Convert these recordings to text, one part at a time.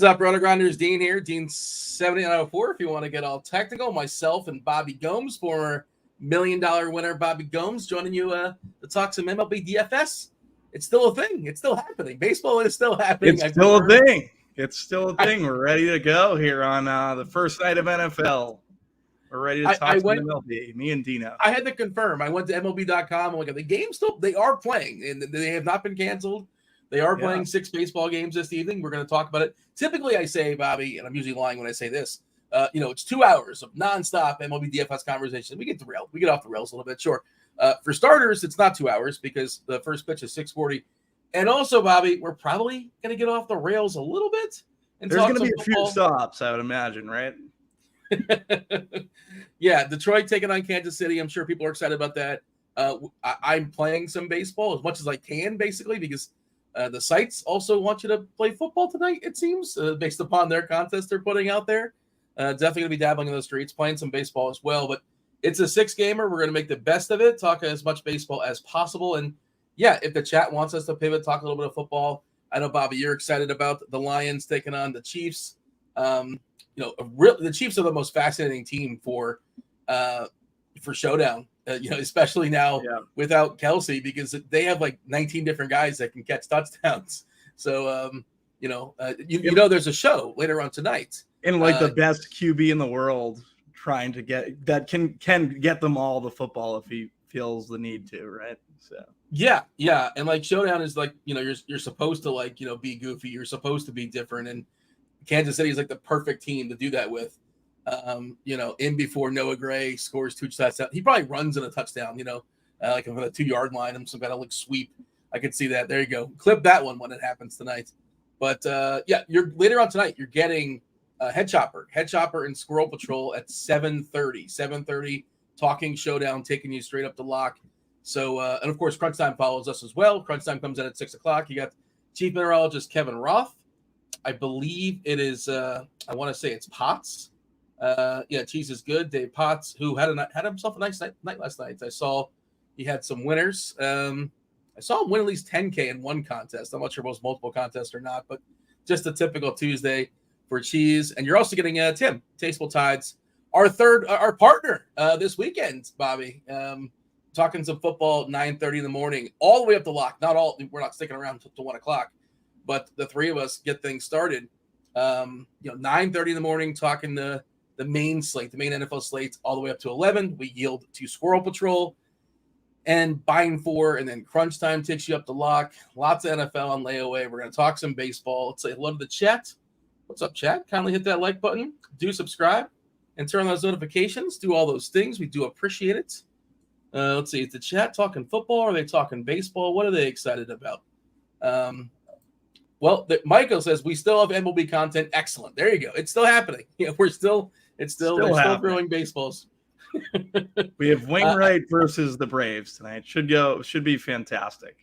Heads up, RotoGrinders. Dean here. Dean 7904. If you want to get all technical, myself and Bobby Gomes, former $1 million winner Bobby Gomes, joining you to talk some MLB DFS. It's still a thing. It's still happening. Baseball is still happening. It's still a thing. It's still a thing. We're ready to go here on the first night of NFL. We're ready to talk some MLB. Me and Dino. I had to confirm. I went to MLB.com. I'm like, the games still, they are playing, and they have not been canceled. They are playing 6 baseball games this evening. We're going to talk about it. Typically, I say, Bobby, and I'm usually lying when I say this, it's 2 hours of nonstop MLB DFS conversation. We get off the rails a little bit, sure. For starters, it's not 2 hours because the first pitch is 6:40. And also, Bobby, we're probably going to get off the rails a little bit. There's going to be a few stops, I would imagine, right? Yeah, Detroit taking on Kansas City. I'm sure people are excited about that. I'm playing some baseball as much as I can, basically, because the sites also want you to play football tonight, it seems, based upon their contest they're putting out there. Definitely going to be dabbling in the streets, playing some baseball as well. But it's a 6-gamer. We're going to make the best of it, talk as much baseball as possible. And, yeah, if the chat wants us to pivot, talk a little bit of football. I know, Bobby, you're excited about the Lions taking on the Chiefs. The Chiefs are the most fascinating team for showdown. Especially now without Kelsey, because they have like 19 different guys that can catch touchdowns. So, there's a show later on tonight. And the best QB in the world trying to get that can get them all the football if he feels the need to, right? So yeah. And showdown is you're supposed to be goofy. You're supposed to be different. And Kansas City is the perfect team to do that with. In before Noah Gray scores 2 touchdowns. He probably runs in a touchdown, from the 2-yard line and some kind of sweep. I could see that. There you go. Clip that one when it happens tonight. But you're later on tonight. You're getting Head Chopper and Squirrel Patrol at 7:30. 7:30 talking showdown, taking you straight up to lock. So and of course Crunch Time follows us as well. Crunch Time comes in at 6:00. You got Chief Mineralogist Kevin Roth. I believe it is. I want to say it's Potts. Cheeseisgood, Dave Potts, who had himself a nice night last night. I saw he had some winners. I saw him win at least 10K in one contest. I'm not sure if it was multiple contests or not, but just a typical Tuesday for Cheese. And you're also getting Tim, TastefulTides, our partner this weekend, Bobby. Talking some football 9:30 in the morning, all the way up to lock. We're not sticking around till 1 o'clock, but the three of us get things started. 9:30 in the morning, talking the main slate, the main NFL slate, all the way up to 11. We yield to Squirrel Patrol and Buying 4, and then Crunch Time takes you up to lock. Lots of NFL on layaway. We're going to talk some baseball. Let's say hello to the chat. What's up, chat? Kindly hit that like button. Do subscribe and turn on those notifications. Do all those things. We do appreciate it. Let's see. Is the chat talking football? Or are they talking baseball? What are they excited about? Michael says we still have MLB content. Excellent. There you go. It's still happening. We're still throwing baseballs. We have Wainwright versus the Braves tonight. Should be fantastic.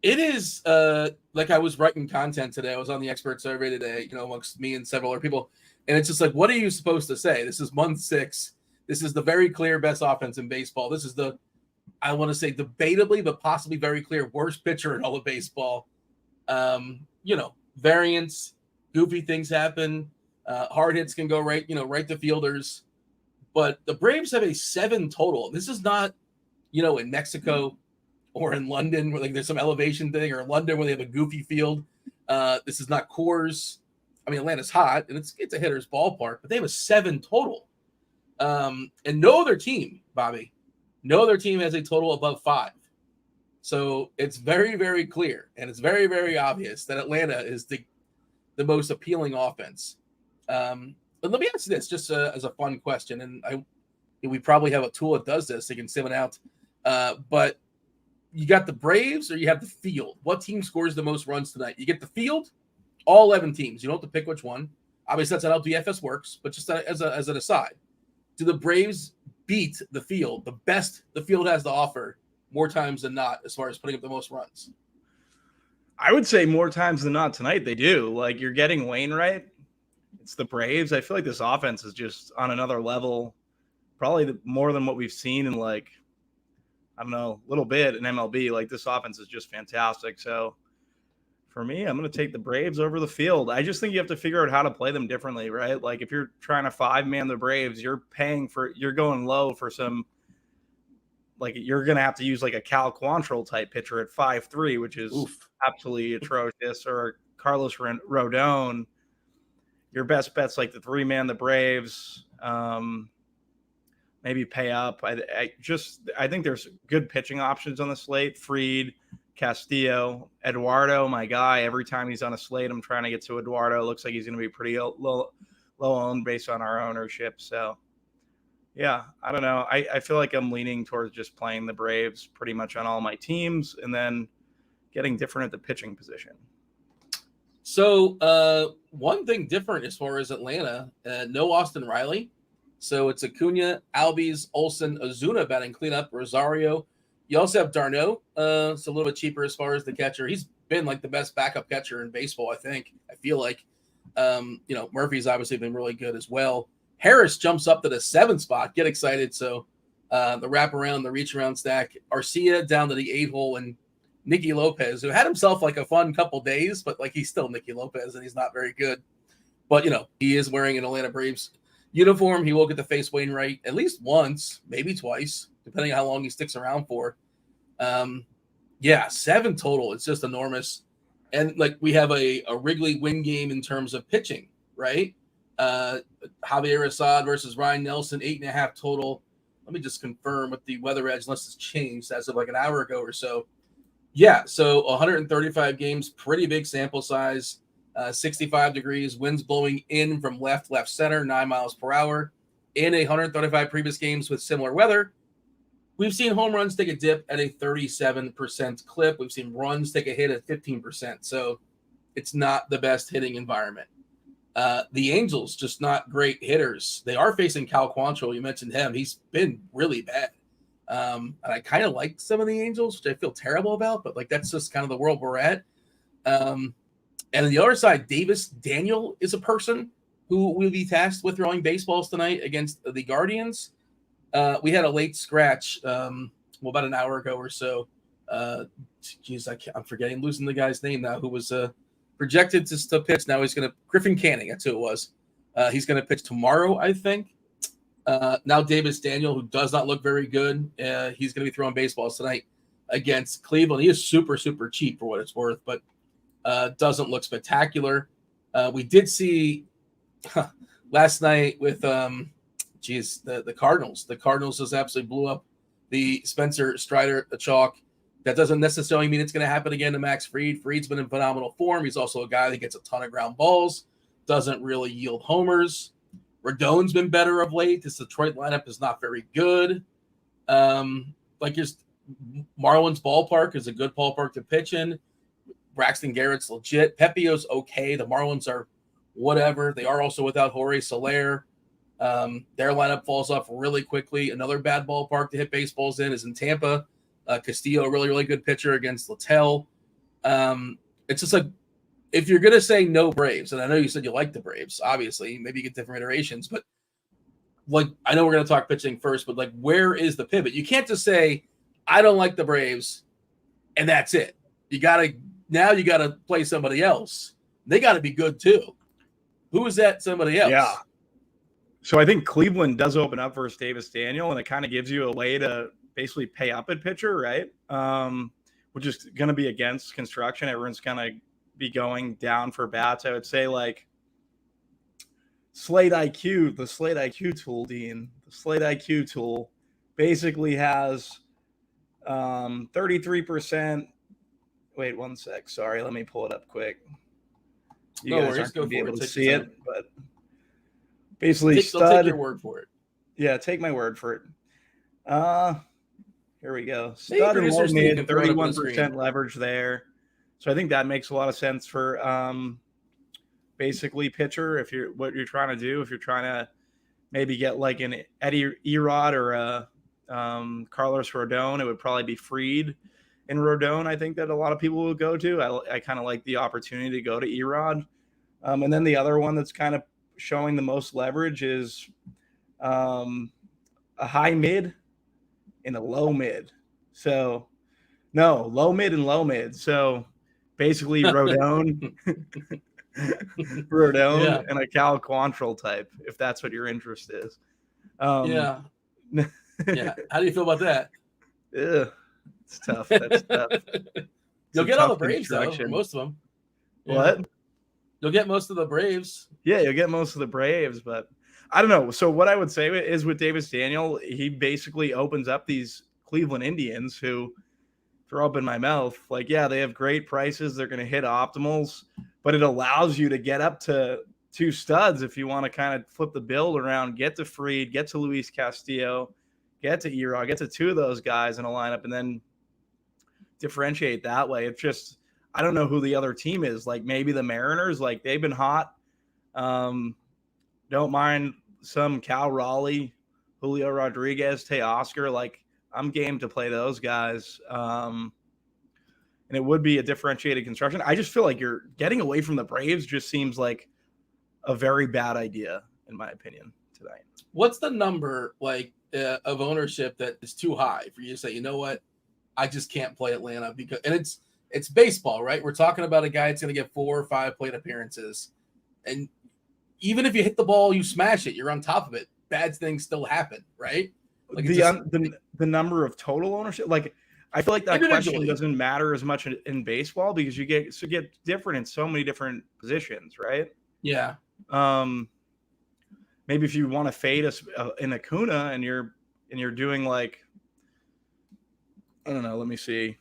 It is I was writing content today. I was on the expert survey today, amongst me and several other people. And it's just what are you supposed to say? This is month 6. This is the very clear best offense in baseball. This is I want to say debatably, but possibly very clear worst pitcher in all of baseball. Variance, goofy things happen. Hard hits can go right to fielders. But the Braves have a 7 total. This is not, in Mexico or in London where there's some elevation thing, or in London where they have a goofy field. This is not Coors. I mean, Atlanta's hot and it's a hitter's ballpark, but they have a 7 total. And no other team, Bobby, has a total above 5. So it's very, very clear, and it's very, very obvious that Atlanta is the most appealing offense. But let me ask you this, just as a fun question, and we probably have a tool that does this. They can sim it out. But you got the Braves or you have the field. What team scores the most runs tonight? You get the field, all 11 teams. You don't have to pick which one. Obviously, that's how DFS works, but just as an aside, do the Braves beat the field, the best the field has to offer, more times than not, as far as putting up the most runs? I would say more times than not tonight they do. You're getting Wainwright. It's the Braves. I feel like this offense is just on another level, probably more than what we've seen in I don't know, a little bit in MLB. This offense is just fantastic. So For me, I'm going to take the Braves over the field. I just think you have to figure out how to play them differently, right? Like if you're trying to 5-man the Braves, you're going low for some, like you're going to have to use like a Cal Quantrill type pitcher at 5'3", which is absolutely atrocious, or Carlos Rodon. Your best bet's like the 3-man the Braves. Maybe pay up. I think there's good pitching options on the slate. Fried, Castillo, Eduardo, my guy. Every time he's on a slate, I'm trying to get to Eduardo. Looks like he's going to be pretty low owned based on our ownership. So, yeah, I don't know. I feel like I'm leaning towards just playing the Braves pretty much on all my teams and then getting different at the pitching position. So one thing different as far as Atlanta, no Austin Riley. So it's Acuna, Albies, Olsen, Ozuna batting cleanup, Rosario. You also have d'Arnaud. It's a little bit cheaper as far as the catcher. He's been like the best backup catcher in baseball, I think. I feel like, Murphy's obviously been really good as well. Harris jumps up to the 7th spot. Get excited. So the wraparound, the reach around stack. Arcia down to the 8 hole, and Nicky Lopez, who had himself like a fun couple days, but like he's still Nicky Lopez and he's not very good. But, he is wearing an Atlanta Braves uniform. He will get to face Wainwright at least once, maybe twice, depending on how long he sticks around for. 7 total. It's just enormous. And like we have a Wrigley win game in terms of pitching, right? Javier Assad versus Ryan Nelson, 8.5 total. Let me just confirm with the weather edge, unless it's changed as of like an hour ago or so. Yeah, so 135 games, pretty big sample size. 65 degrees, winds blowing in from left center, 9 miles per hour. In 135 previous games with similar weather, we've seen home runs take a dip at a 37% clip. We've seen runs take a hit at 15%. So it's not the best hitting environment. The Angels, just not great hitters. They are facing Cal Quantrill. You mentioned him. He's been really bad. And I kind of like some of the Angels, which I feel terrible about, but like that's just kind of the world we're at. And on the other side, Davis Daniel is a person who will be tasked with throwing baseballs tonight against the Guardians. We had a late scratch, about an hour ago or so. I'm forgetting, losing the guy's name now, who was projected to pitch. Now he's going to – Griffin Canning, that's who it was. He's going to pitch tomorrow, I think. Now Davis Daniel, who does not look very good, he's going to be throwing baseballs tonight against Cleveland. He is super, super cheap for what it's worth, but doesn't look spectacular. We did see last night with the Cardinals. The Cardinals just absolutely blew up the Spencer Strider chalk. That doesn't necessarily mean it's going to happen again to Max Fried. Fried's been in phenomenal form. He's also a guy that gets a ton of ground balls, doesn't really yield homers. Rodon's been better of late. This Detroit lineup is not very good. Marlins ballpark is a good ballpark to pitch in. Braxton Garrett's legit. Pepio's okay. The Marlins are whatever. They are also without Jorge Soler. Their lineup falls off really quickly. Another bad ballpark to hit baseballs in is in Tampa. Castillo, a really, really good pitcher against Littell. It's just like, if you're going to say no Braves, and I know you said you like the Braves, obviously, maybe you get different iterations, but like, I know we're going to talk pitching first, but like, where is the pivot? You can't just say, I don't like the Braves, and that's it. You got to play somebody else. They got to be good too. Who is that somebody else? Yeah. So I think Cleveland does open up versus Davis Daniel, and it kind of gives you a way to basically pay up at pitcher, right? Which is going to be against construction. Everyone's going to be going down for bats. I would say like Slate IQ, the Slate IQ tool, Dean. The Slate IQ tool basically has 33%. Wait 1 sec. Sorry, let me pull it up quick. You guys aren't going to be able to see it, but basically they'll take your word for it. Yeah, take my word for it. Here we go. Stud and low mid, 31% leverage there. So I think that makes a lot of sense for basically pitcher. What you're trying to do, if you're trying to maybe get like an Eddie Erod or a Carlos Rodon, it would probably be Fried and Rodon. I think that a lot of people will go to. I kind of like the opportunity to go to Erod. And then the other one that's kind of showing the most leverage is a high mid and a low mid. So no, low mid and low mid. So basically Rodon, Rodon, Yeah. and a Cal Quantrill type, if that's what your interest is. Yeah. Yeah. How do you feel about that? Yeah, it's tough. That's tough. You'll get all the Braves though, or most of them. Yeah. What? You'll get most of the Braves. Yeah, you'll get most of the Braves, but I don't know. So what I would say is with Davis Daniel, he basically opens up these Cleveland Indians who throw up in my mouth. Like, yeah, they have great prices. They're going to hit optimals, but it allows you to get up to 2 studs if you want to kind of flip the build around, get to Fried, get to Luis Castillo, get to Erod, get to 2 of those guys in a lineup, and then differentiate that way. It's just, I don't know who the other team is. Like maybe the Mariners, like they've been hot. Don't mind some Cal Raleigh, Julio Rodriguez, Teoscar. Like I'm game to play those guys. And it would be a differentiated construction. I just feel like you're getting away from the Braves just seems like a very bad idea, in my opinion, tonight. What's the number like of ownership that is too high for you to say, you know what, I just can't play Atlanta because, and it's baseball, right? We're talking about a guy that's going to get 4 or 5 plate appearances, and even if you hit the ball, you smash it, you're on top of it. Bad things still happen, right? Like the number of total ownership, like I feel like that question doesn't matter as much in baseball because you get different in so many different positions, right? Yeah. Maybe if you want to fade us in Acuna and you're doing like, I don't know, let me see.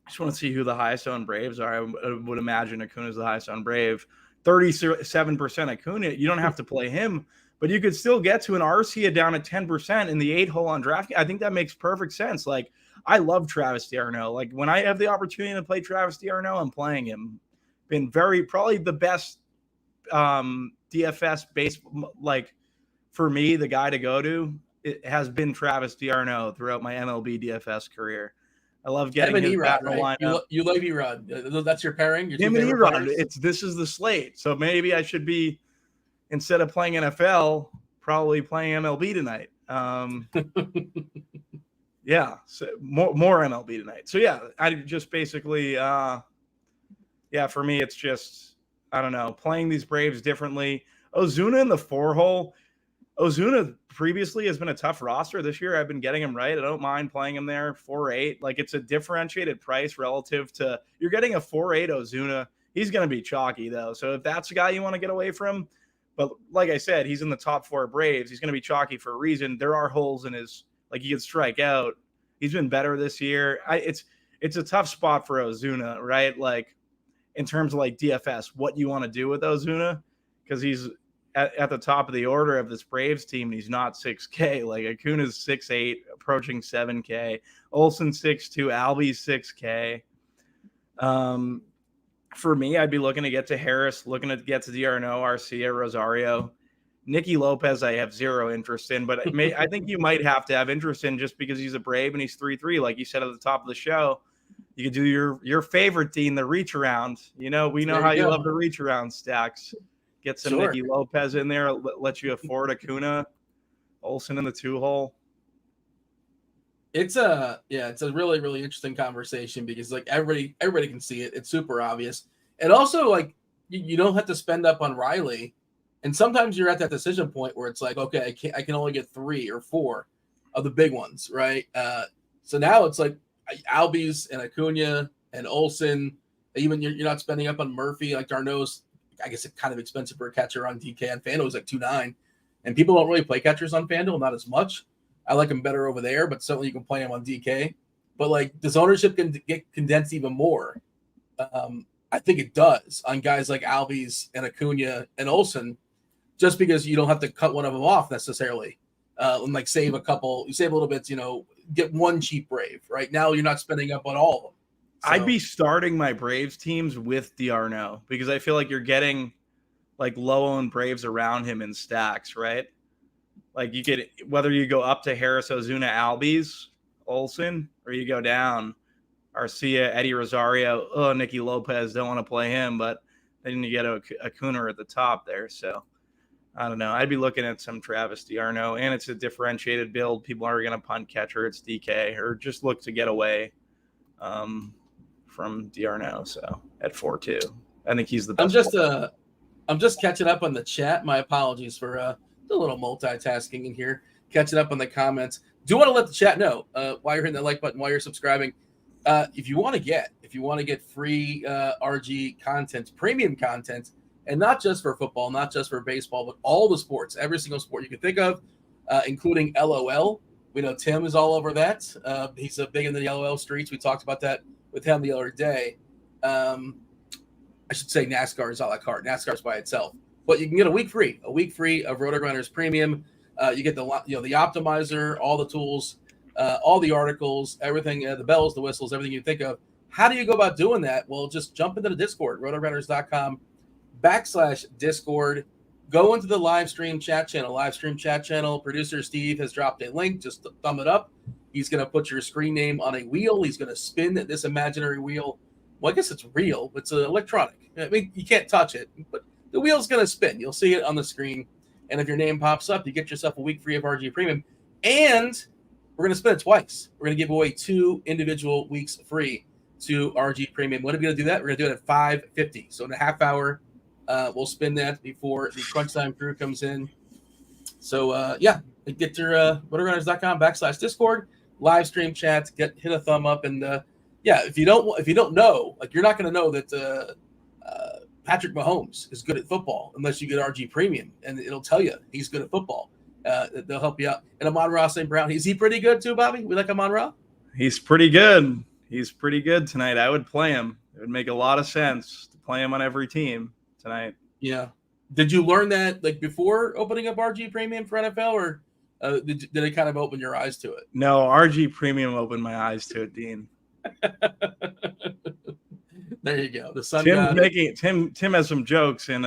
I just want to see who the highest owned Braves are. I would imagine Acuna's the highest owned Brave. 37% Acuna. You don't have to play him, but you could still get to an Arcia down at 10% in the 8-hole on Draftkings. I think that makes perfect sense. Like, I love Travis d'Arnaud. Like, when I have the opportunity to play Travis d'Arnaud, I'm playing him. Been probably the best DFS base, like, for me, the guy to go to, it has been Travis d'Arnaud throughout my MLB DFS career. I love getting his bat in the lineup. You like Erod. That's your pairing? Your him and Erod. This is the slate. So maybe I should be, instead of playing NFL, probably playing MLB tonight. Yeah, so more MLB tonight. So yeah, I just basically, yeah, for me, it's just, I don't know, playing these Braves differently. Ozuna in the 4-hole. Ozuna previously has been a tough roster. This year, I've been getting him right. I don't mind playing him there. 4.8. Like, it's a differentiated price relative to, you're getting a 4.8 Ozuna. He's going to be chalky, though. So if that's the guy you want to get away from, but like I said, he's in the top 4 Braves. He's going to be chalky for a reason. There are holes in his, like, he can strike out. He's been better this year. It's a tough spot for Ozuna, right? Like, in terms of, like, DFS, what you want to do with Ozuna, because he's at the top of the order of this Braves team, and he's not 6K. Like, Acuna's 6'8", approaching 7K. Olsen 6'2", Albies 6K. For me, I'd be looking to get to Harris, looking to get to d'Arnaud, Arcia, Rosario. Nicky Lopez, I have zero interest in, but I think you might have to have interest in just because he's a Brave and he's 3-3, like you said at the top of the show. You could do your favorite team, the reach around. You know, we know how you love the reach around stacks. Get some Nicky Lopez in there, let you afford Acuna, Olsen in the 2-hole. It's a really, really interesting conversation because, like, everybody can see it. It's super obvious. And also, like, you don't have to spend up on Riley. And sometimes you're at that decision point where it's like, okay, I can only get 3 or 4 of the big ones, right? So now it's like Albies and Acuna and Olsen. Even you're not spending up on Murphy. Like, d'Arnaud's, I guess, it's kind of expensive for a catcher on DK. On FanDuel, it's like 2.9. And people don't really play catchers on FanDuel, not as much. I like them better over there, but certainly you can play them on DK. But, like, does ownership can get condensed even more? I think it does on guys like Albies and Acuna and Olsen, just because you don't have to cut one of them off necessarily. And, like, save a little bit, get one cheap Brave. Right now, you're not spending up on all of them. So I'd be starting my Braves teams with d'Arnaud because I feel like you're getting, like, low-owned Braves around him in stacks, right? Like, you get, whether you go up to Harris, Ozuna, Albies, Olsen, or you go down Arcia, Eddie Rosario, Nicky Lopez, don't want to play him, but then you get Acuna at the top there. So I don't know. I'd be looking at some Travis d'Arnaud, and it's a differentiated build. People are going to punt catcher. It's DK, or just look to get away from DRNO. So at 4-2, I think he's the I'm best. just catching up on the chat. My apologies for a little multitasking in here. Catching up on the comments. Do want to let the chat know why you're hitting that like button, why you're subscribing. If you want to get free RG content, premium content, and not just for football, not just for baseball, but all the sports, every single sport you can think of, including LOL. We know Tim is all over that. He's big in the LOL streets. We talked about that with him the other day. I should say NASCAR is a la carte. NASCAR's by itself, but you can get a week free of RotoGrinders Premium. You get the optimizer, all the tools, all the articles, everything, the bells, the whistles, everything you think of. How do you go about doing that? Well, just jump into the Discord, rotogrinders.com/Discord. Go into the live stream chat channel. Producer Steve has dropped a link. Just thumb it up. He's going to put your screen name on a wheel. He's going to spin this imaginary wheel. Well, I guess it's real. It's electronic. I mean, you can't touch it, but the wheel's going to spin. You'll see it on the screen. And if your name pops up, you get yourself a week free of RG Premium. And we're going to spin it twice. We're going to give away 2 individual weeks free to RG Premium. When are we going to do that? We're going to do it at 5:50. So in a half hour, we'll spin that before the crunch time crew comes in. So, get your rotogrinders.com/Discord, live stream chat, hit a thumb up. And, if you don't know, like, you're not going to know that Patrick Mahomes is good at football unless you get RG Premium, and it'll tell you he's good at football. They'll help you out. And Amon-Ra St. Brown, is he pretty good too, Bobby? We like Amon-Ra? He's pretty good. He's pretty good tonight. I would play him. It would make a lot of sense to play him on every team tonight. Yeah. Did you learn that like before opening up RG Premium for NFL, or did it kind of open your eyes to it? No, RG Premium opened my eyes to it, Dean. There you go. The sun. Tim has some jokes in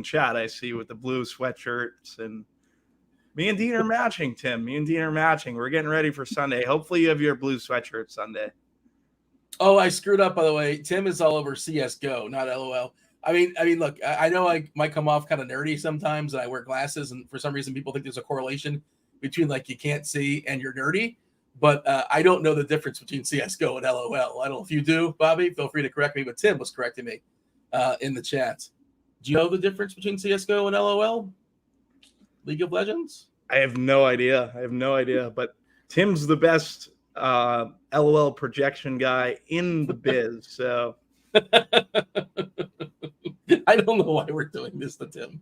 chat. I see with the blue sweatshirts, and me and Dean are matching. Tim, me and Dean are matching. We're getting ready for Sunday. Hopefully, you have your blue sweatshirt Sunday. Oh, I screwed up, by the way. Tim is all over CS:GO, not LOL. I mean, look, I know I might come off kind of nerdy sometimes, and I wear glasses, and for some reason, people think there's a correlation between like you can't see and you're nerdy. But I don't know the difference between CS:GO and LOL. I don't know if you do, Bobby. Feel free to correct me, but Tim was correcting me in the chat. Do you know the difference between CS:GO and LOL? League of Legends? I have no idea. But Tim's the best LOL projection guy in the biz. So I don't know why we're doing this to Tim.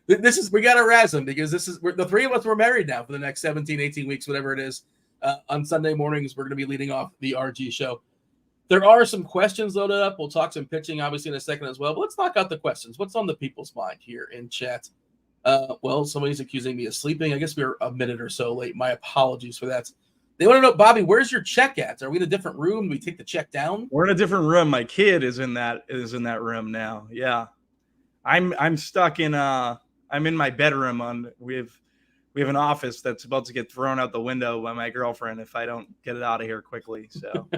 We got to razz him because the 3 of us were married now for the next 17, 18 weeks, whatever it is. On Sunday mornings, we're going to be leading off the RG show. There are some questions loaded up. We'll talk some pitching, obviously, in a second as well. But let's knock out the questions. What's on the people's mind here in chat? Well, somebody's accusing me of sleeping. I guess we were a minute or so late. My apologies for that. They want to know, Bobby, where's your check at? Are we in a different room? Do we take the check down? We're in a different room. My kid is in that room now. Yeah, I'm stuck in. I'm in my bedroom. We have an office that's about to get thrown out the window by my girlfriend if I don't get it out of here quickly. So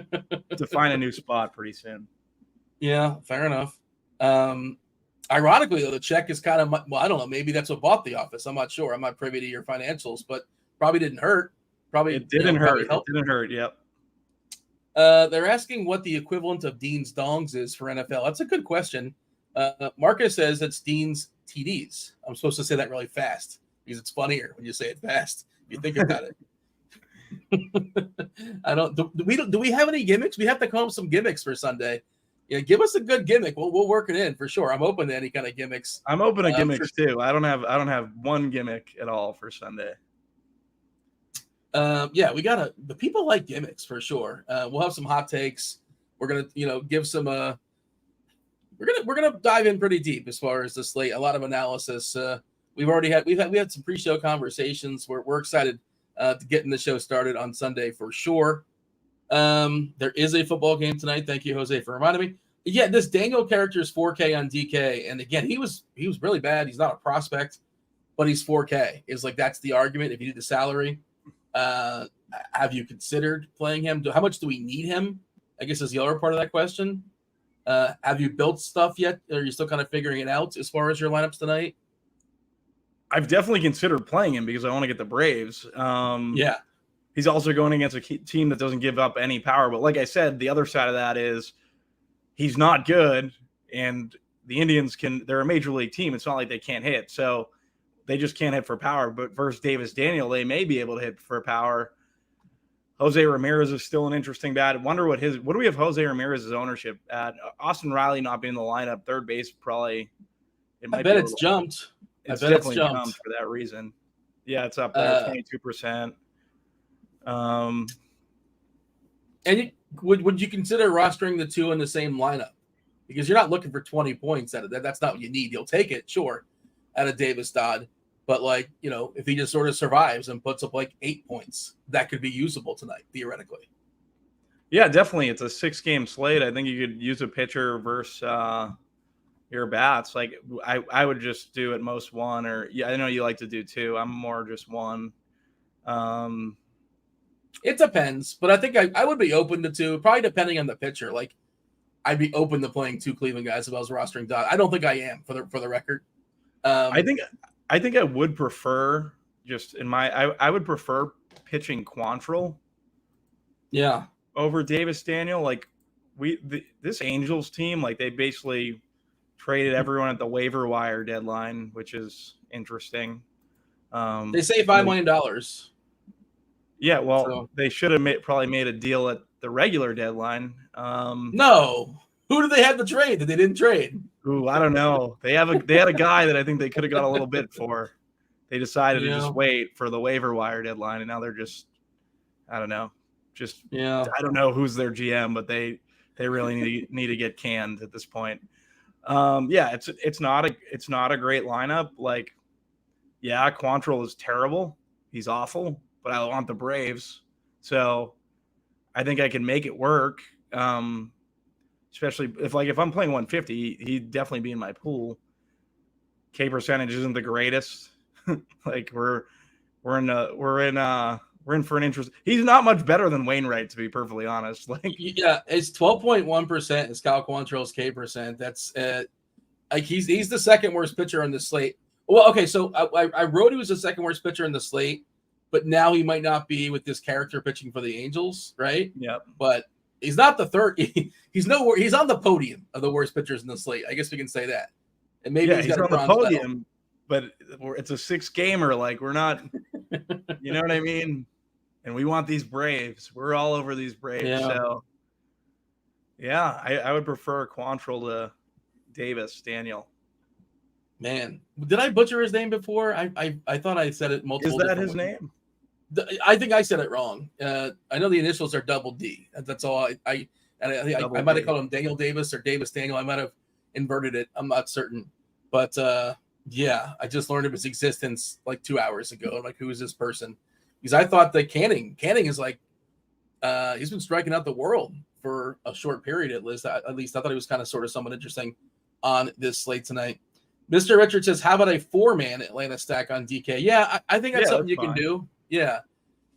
to find a new spot pretty soon. Yeah, fair enough. Ironically, though, the check is kind of, well, I don't know. Maybe that's what bought the office. I'm not sure. I'm not privy to your financials, but probably didn't hurt. It didn't hurt. It didn't hurt. Yep. They're asking what the equivalent of Dean's dongs is for NFL. That's a good question. Marcus says it's Dean's TDs. I'm supposed to say that really fast because it's funnier when you say it fast. If you think about it. Do we have any gimmicks? We have to come up with some gimmicks for Sunday. Yeah, give us a good gimmick. We'll work it in for sure. I'm open to any kind of gimmicks. I'm open to gimmicks too. I don't have one gimmick at all for Sunday. The people like gimmicks for sure. We'll have some hot takes. We're gonna, give some. We're gonna dive in pretty deep as far as the slate. A lot of analysis. We had some pre-show conversations. We're excited to getting the show started on Sunday for sure. There is a football game tonight. Thank you, Jose, for reminding me. Yeah, this Daniel character is 4K on DK, and again, he was really bad. He's not a prospect, but he's 4K. Is like that's the argument. If you need the salary, have you considered playing him? How much do we need him? I guess is the other part of that question. Have you built stuff yet? Or are you still kind of figuring it out as far as your lineups tonight? I've definitely considered playing him because I want to get the Braves. Yeah. He's also going against a team that doesn't give up any power. But like I said, the other side of that is he's not good, and the Indians they're a major league team. It's not like they can't hit. So they just can't hit for power. But versus Davis Daniel, they may be able to hit for power. Jose Ramirez is still an interesting bat. I wonder what do we have Jose Ramirez's ownership at? Austin Riley not being in the lineup, third base probably. I bet it's jumped. It's definitely jumped for that reason. Yeah, it's up there, 22%. And would you consider rostering the two in the same lineup? Because you're not looking for 20 points out of that. That's not what you need. You'll take it, sure, out of Davis Dodd. But, like, you know, if he just sort of survives and puts up like 8 points, that could be usable tonight, theoretically. Yeah, definitely. It's a 6-game slate. I think you could use a pitcher versus your bats. Like, I would just do at most one, or I know you like to do two. I'm more just one. It depends, but I think I would be open to two, probably depending on the pitcher. Like, I'd be open to playing two Cleveland guys if I was rostering Dodd. I don't think I am, for the record. I think I would prefer I would prefer pitching Quantrill. Yeah. Over Davis Daniel. Like this Angels team, like they basically traded everyone at the waiver wire deadline, which is interesting. They say $5 million. Yeah, well, they should have probably made a deal at the regular deadline. No. Who did they have to trade that they didn't trade? Ooh, I don't know. They had a guy that I think they could have got a little bit for. They decided to just wait for the waiver wire deadline, and now they're just, I don't know, I don't know who's their GM, but they really need to get canned at this point. It's not a great lineup. Like, yeah, Quantrill is terrible. He's awful, but I want the Braves, so I think I can make it work. Especially if I'm playing 150, he'd definitely be in my pool. K percentage isn't the greatest. Like we're in for an interest. He's not much better than Wainwright, to be perfectly honest. Like, yeah, it's 12.1% is Cal Quantrill's K percent. That's like he's the second worst pitcher on the slate. Well, okay, so I wrote he was the second worst pitcher in the slate, but now he might not be with this character pitching for the Angels, right? Yeah. But he's not the third. He's on the podium of the worst pitchers in the slate. I guess we can say that. And maybe he's got on the podium, but it's a 6-gamer. Like, we're not, you know what I mean? And we want these Braves. We're all over these Braves. Yeah. So, yeah, I would prefer Quantrill to Davis Daniel. Man, did I butcher his name before? I thought I said it multiple. Is that his name? I think I said it wrong. I know the initials are double D. That's all. I might have called him Daniel Davis or Davis Daniel. I might have inverted it. I'm not certain. But yeah, I just learned of his existence like 2 hours ago. I'm like, who is this person? Because I thought that Canning is like, he's been striking out the world for a short period at least. I thought he was kind of sort of someone interesting on this slate tonight. Mr. Richard says, how about a 4-man Atlanta stack on DK? Yeah, I think that's something you can do. Yeah.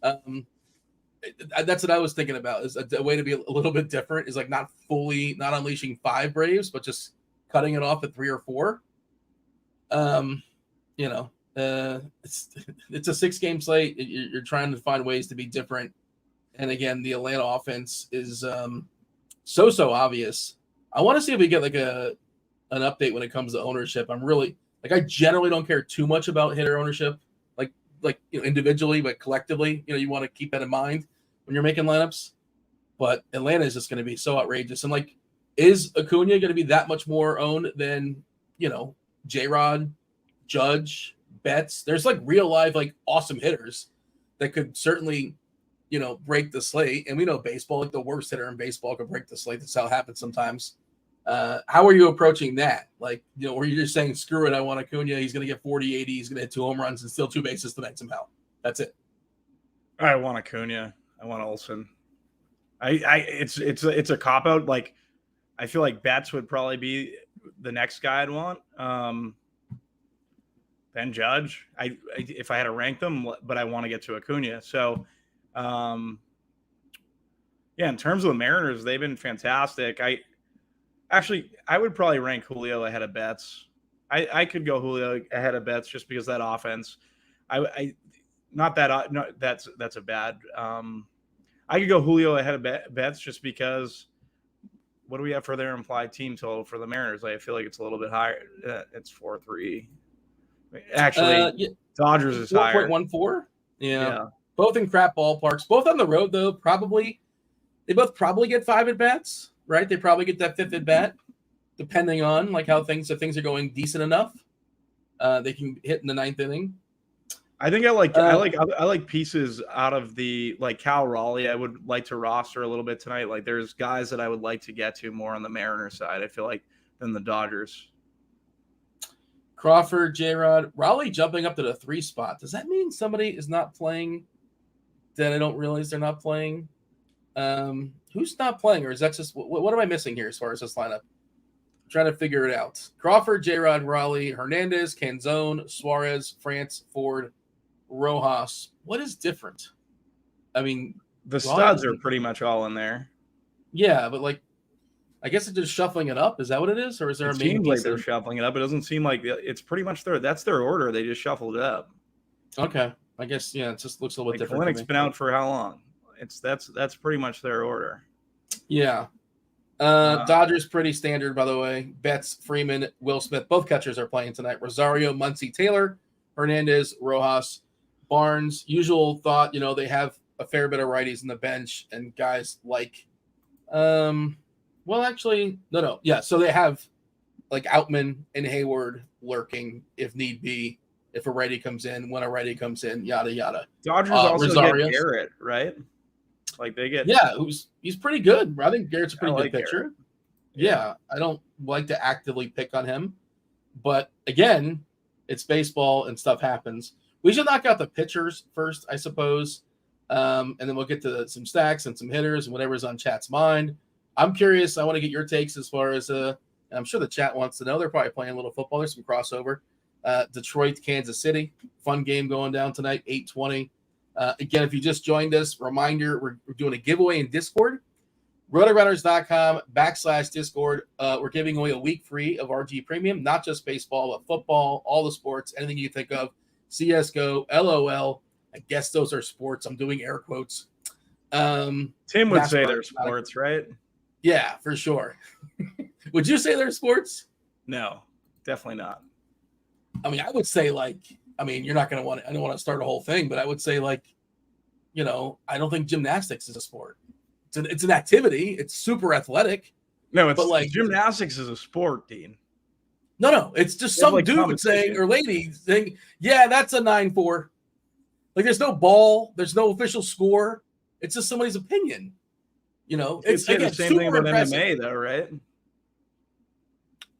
That's what I was thinking about, is a way to be a little bit different, is like not unleashing 5 Braves, but just cutting it off at 3 or 4. It's a 6-game slate. You're trying to find ways to be different. And again, the Atlanta offense is so obvious. I want to see if we get like an update when it comes to ownership. I'm really I generally don't care too much about hitter ownership, like individually, but collectively, you want to keep that in mind when you're making lineups. But Atlanta is just going to be so outrageous. And like, is Acuna going to be that much more owned than, J-Rod, Judge, Betts? There's like real live, like awesome hitters that could certainly, break the slate. And we know baseball, like the worst hitter in baseball could break the slate. That's how it happens sometimes. How are you approaching that? Like, were you just saying, screw it, I want Acuna, he's going to get 40, 80, he's going to hit 2 home runs and steal 2 bases tonight somehow. That's it. I want Acuna. I want Olsen. It's a cop out. Like, I feel like Betts would probably be the next guy I'd want. Then Judge. If I had to rank them, but I want to get to Acuna. So, in terms of the Mariners, they've been fantastic. I would probably rank Julio ahead of Betts. I could go Julio ahead of Betts just because that offense. That's a bad. I could go Julio ahead of Betts just because what do we have for their implied team total for the Mariners? I feel like it's a little bit higher. It's 4-3. Actually, Yeah, Dodgers is higher. 4.14. Yeah. Both in crap ballparks. Both on the road, though. They both probably get 5 at bats, right? They probably get that 5th at bat, depending on like how things are going decent enough. They can hit in the 9th inning. I think I like pieces out of the like Cal Raleigh. I would like to roster a little bit tonight. Like there's guys that I would like to get to more on the Mariners side. I feel like than the Dodgers. Crawford, J-Rod, Raleigh jumping up to the 3 spot. Does that mean somebody is not playing that I don't realize they're not playing? Who's not playing, or is that just what am I missing here as far as this lineup? I'm trying to figure it out. Crawford, J-Rod, Raleigh, Hernandez, Canzone, Suarez, France, Ford, Rojas. What is different? I mean, the studs are pretty much all in there. Yeah, but like, I guess it's just shuffling it up. Is that what it is, or is there a main? Seems like they're shuffling it up. It doesn't seem like it's pretty much that's their order. They just shuffled it up. Okay, I guess it just looks a little bit different. Clinic's been out for how long? That's pretty much their order. Yeah. Dodgers pretty standard, by the way. Betts, Freeman, Will Smith, both catchers are playing tonight. Rosario, Muncy, Taylor, Hernandez, Rojas, Barnes. Usual thought, they have a fair bit of righties in the bench and guys like, well, actually, no. Yeah, so they have like Outman and Hayward lurking if need be, if a righty comes in, when a righty comes in, yada, yada. Dodgers also get Garrett, right? Like they get he's pretty good. I think Garrett's a pretty good pitcher. Garrett. Yeah, I don't like to actively pick on him, but again, it's baseball and stuff happens. We should knock out the pitchers first, I suppose, and then we'll get to some stacks and some hitters and whatever's on chat's mind. I'm curious. I want to get your takes as far as and I'm sure the chat wants to know. They're probably playing a little football. There's some crossover. Detroit, Kansas City, fun game going down tonight, 8:20. Again, if you just joined us, reminder, we're doing a giveaway in Discord, RotoGrinders.com/Discord. We're giving away a week free of RG Premium, not just baseball, but football, all the sports, anything you think of, CSGO, LOL. I guess those are sports. I'm doing air quotes. Tim would say they're sports, right? Yeah, for sure. Would you say they're sports? No, definitely not. I mean, I would say you're not going to I don't want to start a whole thing, but I would say I don't think gymnastics is a sport. It's an activity. It's super athletic. No, but gymnastics is a sport, Dean. No. It's just some dude saying, or lady saying, yeah, that's a 9-4. Like there's no ball. There's no official score. It's just somebody's opinion. It's the same thing with MMA though, right?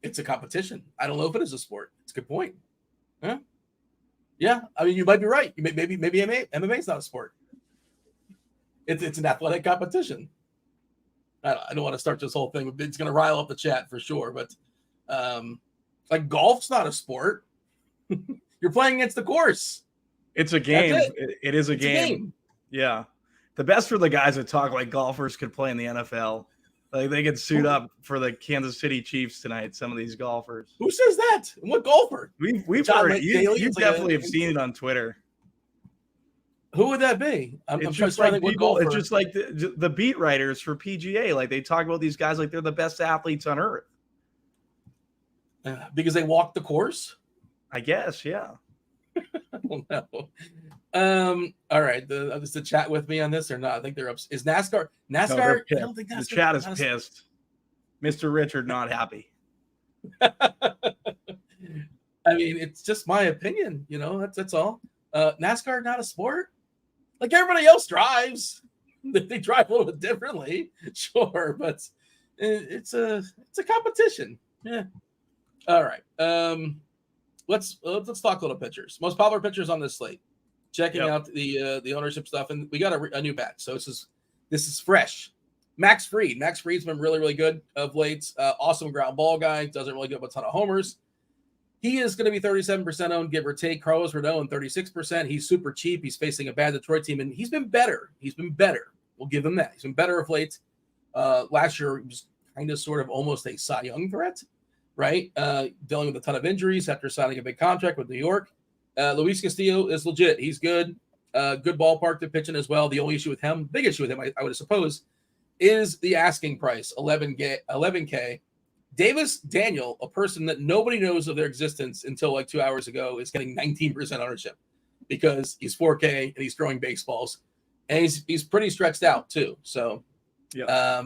It's a competition. I don't know if it is a sport. It's a good point. Huh? Yeah, I mean, you might be right. Maybe MMA is not a sport. It's an athletic competition. I don't want to start this whole thing. It's going to rile up the chat for sure. But like golf's not a sport. You're playing against the course. It's a game. It is a game. Yeah. The best for the guys that talk like golfers could play in the NFL. Like they get suit up for the Kansas City Chiefs tonight. Some of these golfers. Who says that? What golfer? We've heard it. You definitely have seen it on Twitter. Who would that be? It's just like the beat writers for PGA. Like they talk about these guys like they're the best athletes on earth. Because they walk the course? I guess, yeah. I don't know. All right. Is the chat with me on this or not? I think they're up. Is NASCAR? No, I don't think NASCAR. The chat is pissed. Mr. Richard not happy. I mean, it's just my opinion. That's all. NASCAR not a sport. Like everybody else drives. They drive a little bit differently, sure, but it's a competition. Yeah. All right. Let's talk a little pitchers. Most popular pitchers on this slate. Checking out the ownership stuff, and we got a new batch. So this is fresh. Max Fried. Max Fried's been really, really good of late. Awesome ground ball guy. Doesn't really give up a ton of homers. He is going to be 37% owned, give or take. Carlos Rodon, 36%. He's super cheap. He's facing a bad Detroit team, and he's been better. We'll give him that. He's been better of late. Last year, he was kind of sort of almost a Cy Young threat, right? Dealing with a ton of injuries after signing a big contract with New York. Luis Castillo is legit. He's good. Good ballpark to pitch in as well. The only issue with him, big issue with him, I would suppose, is the asking price, 11K. Davis Daniel, a person that nobody knows of their existence until like 2 hours ago, is getting 19% ownership because he's 4K and he's throwing baseballs, and he's pretty stretched out too. So, Yeah.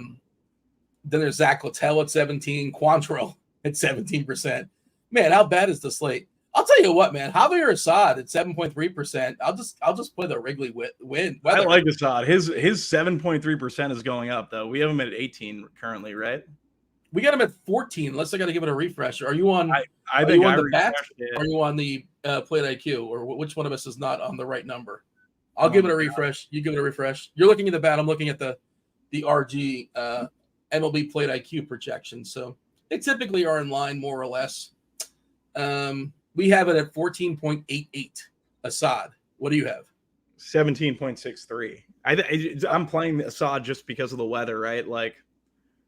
then there's Zach Littell at 17, Quantrill at 17%. Man, how bad is the slate? I'll tell you what, man. Javier Assad at 7.3%. I'll just play the Wrigley win. I like Assad. His 7.3% is going up though. We have him at 18 currently, right? We got him at 14. Unless I got to give it a refresh. Are you on? I think on the bat? Are you on the Plate IQ, or which one of us is not on the right number? I'll give it a refresh. You give it a refresh. You're looking at the bat. I'm looking at the RG MLB Plate IQ projection. So they typically are in line more or less. We have it at 14.88. Assad. What do you have? 17.63. I'm playing Assad just because of the weather, right? Like,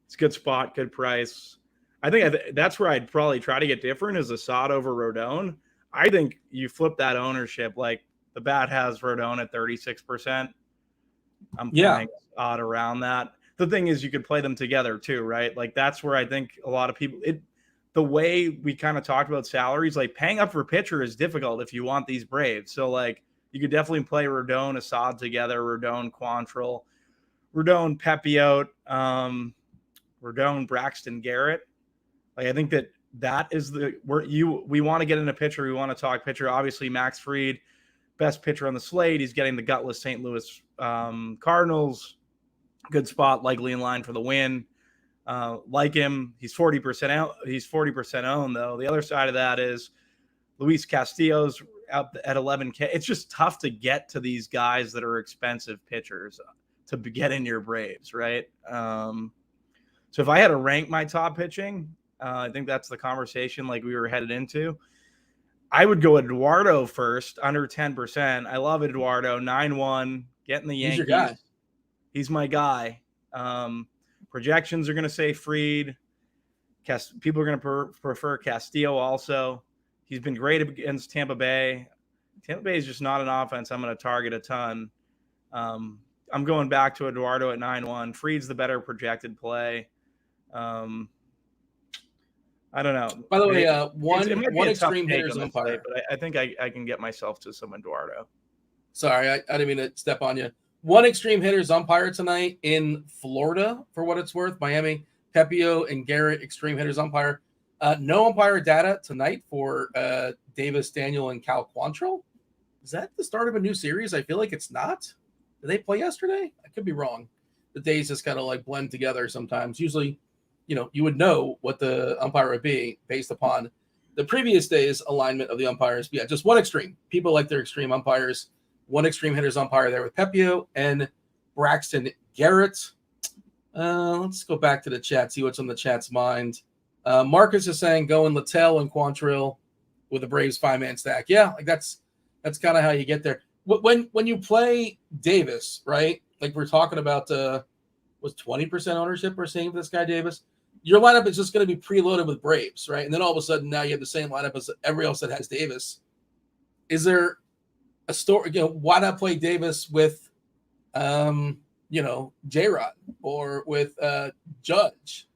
it's a good spot, good price. I think that's where I'd probably try to get different is Assad over Rodon. I think you flip that ownership. Like, the bat has Rodon at 36%. I'm playing Assad around that. The thing is, you could play them together too, right? Like, that's where I think a lot of people the way we kind of talked about salaries, like paying up for pitcher is difficult if you want these Braves. So like you could definitely play Rodon, Assad together, Rodon, Quantrill, Rodon, Pepiot, Rodon, Braxton, Garrett. Like I think that is we want to get in a pitcher. We want to talk pitcher. Obviously, Max Fried, best pitcher on the slate. He's getting the gutless St. Louis Cardinals. Good spot, likely in line for the win. Like him, he's 40% out. He's 40% owned though. The other side of that is Luis Castillo's out at 11K. It's just tough to get to these guys that are expensive pitchers to get in your Braves, right? So if I had to rank my top pitching, I think that's the conversation like we were headed into. I would go Eduardo first, under 10%. I love Eduardo, 9-1, getting the Yankees. He's your guy. He's my guy. Projections are going to say Fried. People are going to prefer Castillo also. He's been great against Tampa Bay. Tampa Bay is just not an offense I'm going to target a ton. I'm going back to Eduardo at 9-1. Fried's the better projected play. I don't know. By the way, one extreme hitters umpire. But I think I can get myself to some Eduardo. Sorry, I didn't mean to step on you. One extreme hitters umpire tonight in Florida, for what it's worth. Miami, Pepiot and Garrett, extreme hitters umpire. No umpire data tonight for Davis, Daniel, and Cal Quantrill. Is that the start of a new series? I feel like it's not. Did they play yesterday? I could be wrong. The days just kind of like blend together sometimes. Usually, you would know what the umpire would be based upon the previous day's alignment of the umpires. But yeah, just one extreme. People like their extreme umpires. One extreme hitters umpire there with Pepiot and Braxton Garrett. Let's go back to the chat, see what's on the chat's mind. Marcus is saying going Littell and Quantrill with the Braves 5-man stack. Yeah, like that's kind of how you get there. When you play Davis, right? Like we're talking about was 20% ownership we're seeing for this guy Davis. Your lineup is just going to be preloaded with Braves, right? And then all of a sudden now you have the same lineup as everybody else that has Davis. Is there a story? Why not play Davis with J-Rod or with Judge?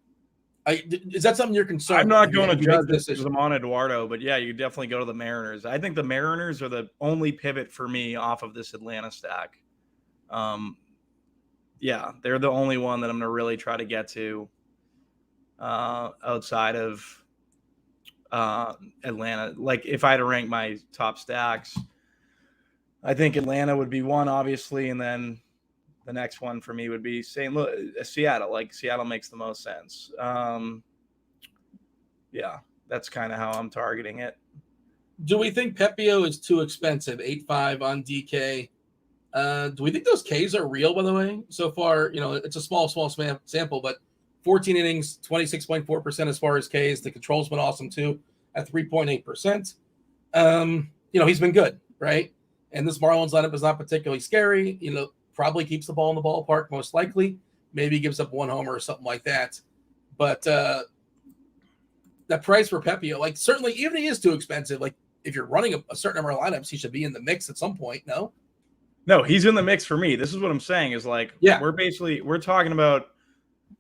Is that something you're concerned? I'm not going to Judge because I'm on Eduardo, but yeah, you definitely go to the Mariners. I think the Mariners are the only pivot for me off of this Atlanta stack. Yeah, they're the only one that I'm going to really try to get to outside of Atlanta. Like if I had to rank my top stacks, I think Atlanta would be one, obviously, and then the next one for me would be Seattle. Like Seattle makes the most sense. Yeah, that's kind of how I'm targeting it. Do we think Pepiot is too expensive? 8.5 on DK. Do we think those Ks are real, by the way? So far, it's a small sample, but 14 innings, 26.4% as far as Ks. The control's been awesome too at 3.8%. He's been good, right? And this Marlins lineup is not particularly scary. Probably keeps the ball in the ballpark, most likely. Maybe gives up one homer or something like that. But that price for Pepiot, like certainly, even if he is too expensive, like if you're running a certain number of lineups, he should be in the mix at some point. No, he's in the mix for me. This is what I'm saying is like, we're talking about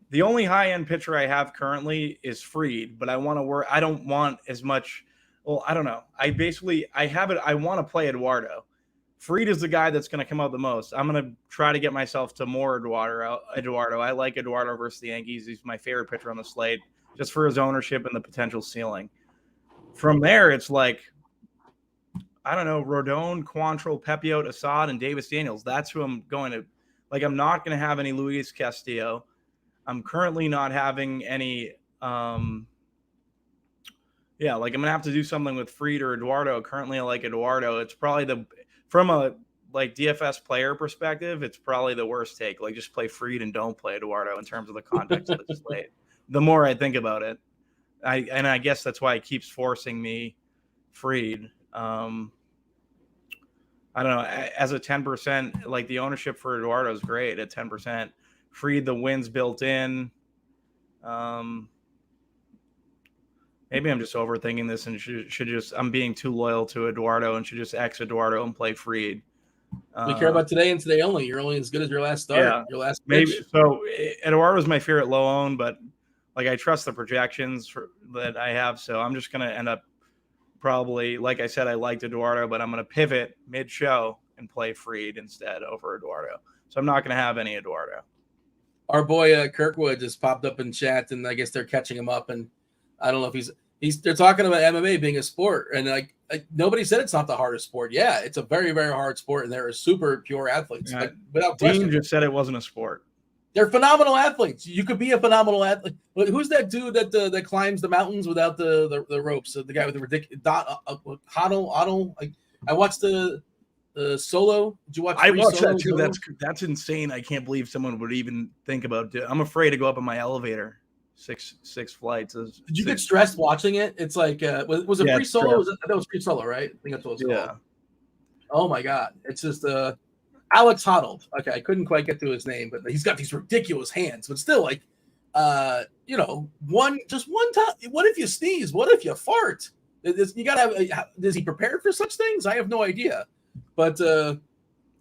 The only high-end pitcher I have currently is Fried, but I want to work. I don't want as much. Well, I don't know. I have it. I want to play Eduardo. Fried is the guy that's going to come out the most. I'm going to try to get myself to more Eduardo. I like Eduardo versus the Yankees. He's my favorite pitcher on the slate, just for his ownership and the potential ceiling. From there, it's like, I don't know, Rodon, Quantrill, Pepiot, Assad, and Davis Daniels. That's who I'm going to. Like, I'm not going to have any Luis Castillo. I'm currently not having any. I'm going to have to do something with Fried or Eduardo. Currently, I like Eduardo. It's probably from a like DFS player perspective, it's probably the worst take. Like, just play Fried and don't play Eduardo in terms of the context of the slate. The more I think about it, I guess that's why it keeps forcing me Fried. I don't know. As a 10%, like the ownership for Eduardo is great at 10%. Fried, the wins built in. Maybe I'm just overthinking this and should just, I'm being too loyal to Eduardo and should just X Eduardo and play Fried. We care about today and today only. You're only as good as your last start. Yeah, your last maybe. pitch. So Eduardo's my favorite low own, but like I trust the projections that I have. So I'm just going to end up probably, like I said, I liked Eduardo, but I'm going to pivot mid-show and play Fried instead over Eduardo. So I'm not going to have any Eduardo. Our boy Kirkwood just popped up in chat, and I guess they're catching him up. And I don't know if they're talking about MMA being a sport, and like nobody said it's not the hardest sport. Yeah, it's a very, very hard sport, and they're super pure athletes. Yeah. Like, without Dean question. just said it wasn't a sport. They're phenomenal athletes. You could be a phenomenal athlete. But who's that dude that climbs the mountains without the ropes? The guy with the ridiculous Hoddle. I watched the Solo. Did you watch? I watched Solo? that too. That's insane. I can't believe someone would even think about it. I'm afraid to go up in my elevator. Six flights. Did you get stressed watching it? It's like was it free solo? That was free solo, right? I think that's what it's called. Oh my god, it's just Alex Honnold. Okay, I couldn't quite get to his name, but he's got these ridiculous hands. But still, like, one time. What if you sneeze? What if you fart? You gotta have. Is he prepared for such things? I have no idea. But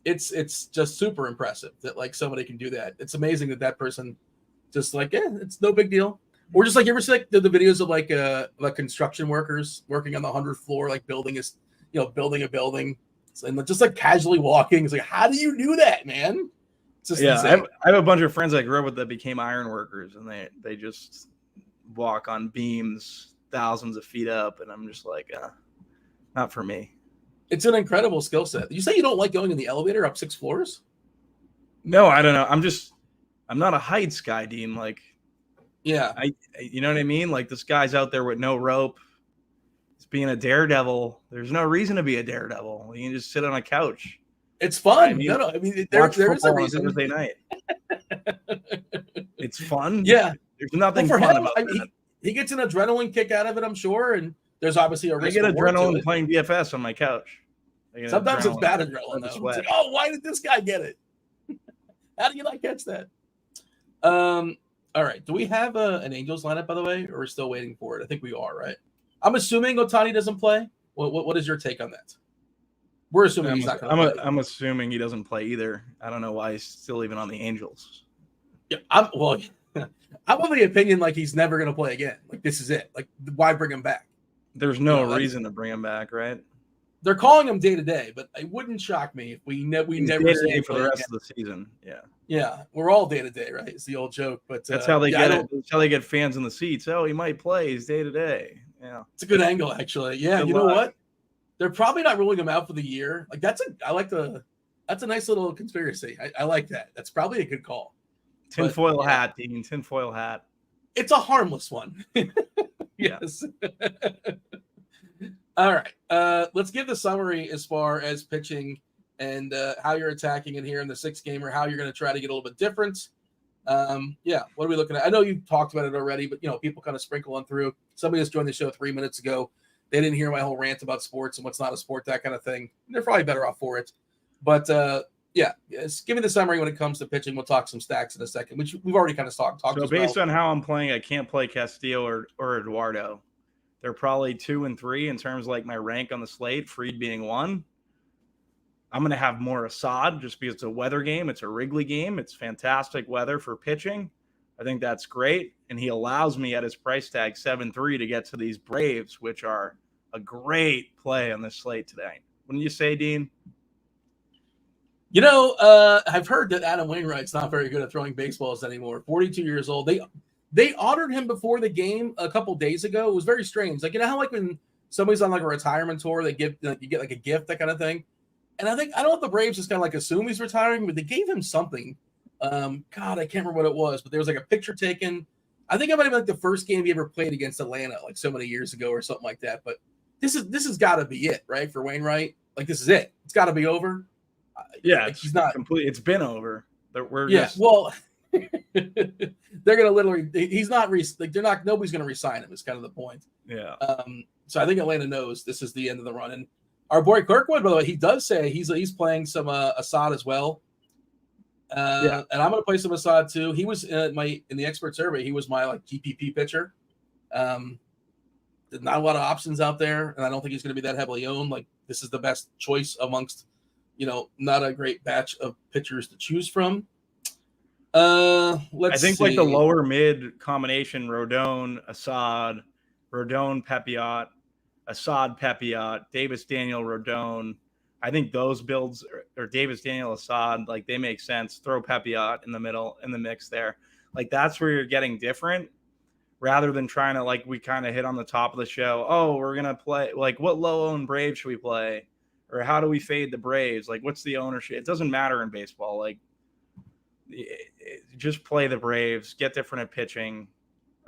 it's just super impressive that like somebody can do that. It's amazing that person just like it's no big deal. Or just like you ever see like the videos of like construction workers working on the 100th floor, like building a building. And just like casually walking, it's like, how do you do that, man? It's just insane. I have a bunch of friends I grew up with that became iron workers, and they just walk on beams thousands of feet up, and I'm just like, not for me. It's an incredible skill set. You say you don't like going in the elevator up 6 floors? No, I don't know. I'm not a heights guy, Dean. Like, yeah, you know what I mean? Like, this guy's out there with no rope. Being a daredevil, there's no reason to be a daredevil. You can just sit on a couch. It's fun. There is a reason. Thursday night. It's fun. Yeah, there's nothing fun about that. He gets an adrenaline kick out of it, I'm sure, and there's obviously a risk. I get adrenaline playing DFS on my couch. Sometimes it's bad adrenaline. Though. It's like, oh, why did this guy get it? How do you not catch that? All right. Do we have an Angels lineup, by the way, or we're still waiting for it? I think we are, right? I'm assuming Ohtani doesn't play. What is your take on that? We're assuming he's not going to play. I'm assuming he doesn't play either. I don't know why he's still even on the Angels. Yeah, I'm of the opinion like he's never going to play again. Like this is it. Like why bring him back? There's no reason to bring him back, right? They're calling him day to day, but it wouldn't shock me if we never see him for the rest of the season. Yeah, we're all day to day, right? It's the old joke, but that's how they get it. That's how they get fans in the seats. Oh, he might play. He's day to day. Yeah, it's a good angle, actually. Yeah, you know what? They're probably not ruling him out for the year. Like that's a nice little conspiracy. I like that. That's probably a good call. Tinfoil hat, Dean. Tinfoil hat. It's a harmless one. Yes. All right. Let's give the summary as far as pitching and how you're attacking in here in the 6 gamer, how you're going to try to get a little bit different. What are we looking at? I know you talked about it already, but people kind of sprinkle on through. Somebody just joined the show 3 minutes ago. They didn't hear my whole rant about sports and what's not a sport, that kind of thing. They're probably better off for it. But give me the summary when it comes to pitching. We'll talk some stacks in a second, which we've already kind of talked. So based on how I'm playing, I can't play Castillo or Eduardo. They're probably 2 and 3 in terms of like my rank on the slate, Fried being 1. I'm going to have more Assad just because it's a weather game. It's a Wrigley game. It's fantastic weather for pitching. I think that's great. And he allows me at his price tag 7-3 to get to these Braves, which are a great play on this slate today. Wouldn't you say, Dean? I've heard that Adam Wainwright's not very good at throwing baseballs anymore. 42 years old. They honored him before the game a couple days ago. It was very strange. Like, how like when somebody's on like a retirement tour, they give you get like a gift, that kind of thing. And I don't know if the Braves just kind of like assume he's retiring, but they gave him something. God, I can't remember what it was, but there was like a picture taken. I think it might have been like the first game he ever played against Atlanta, like so many years ago or something like that. But this has got to be it, right, for Wainwright? Like, this is it. It's got to be over. Yeah, like, he's not complete. It's been over. Well, they're gonna literally. He's not like they're not. Nobody's gonna resign him. Is kind of the point. Yeah. So I think Atlanta knows this is the end of the run. And our boy Kirkwood, by the way, he does say he's playing some Assad as well. And I'm gonna play some Assad too. He was in the expert survey. He was my like GPP pitcher. There's not a lot of options out there, and I don't think he's gonna be that heavily owned. Like, this is the best choice amongst, not a great batch of pitchers to choose from. I think like the lower mid combination: Rodon, Assad, Rodon, Pepiot, Assad, Pepiot, Davis, Daniel, Rodon. I think those builds or Davis, Daniel, Assad, like, they make sense. Throw Pepiot in the middle in the mix there. Like, that's where you're getting different, rather than trying to, like, we kind of hit on the top of the show. Oh, we're gonna play, like, what low owned Braves should we play? Or how do we fade the Braves? Like, what's the ownership? It doesn't matter in baseball. Like, just play the Braves, get different at pitching.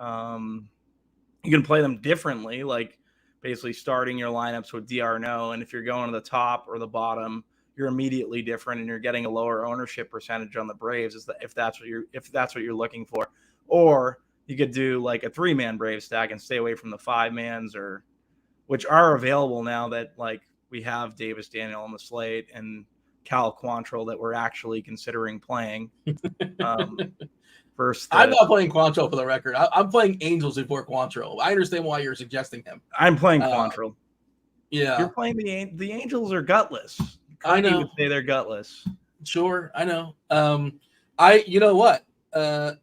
You can play them differently, like basically starting your lineups with DRNO. And if you're going to the top or the bottom, you're immediately different, and you're getting a lower ownership percentage on the Braves if that's what you're looking for. Or you could do like a 3-man Brave stack and stay away from the 5-mans, or which are available now that, like, we have Davis, Daniel on the slate and Cal Quantrill that we're actually considering playing. First, I'm not playing Quantrill, for the record. I'm playing Angels before Quantrill. I understand why you're suggesting him. I'm playing Quantrill. Yeah, you're playing the Angels are gutless. I know. Would say they're gutless. Sure, I know. You know what?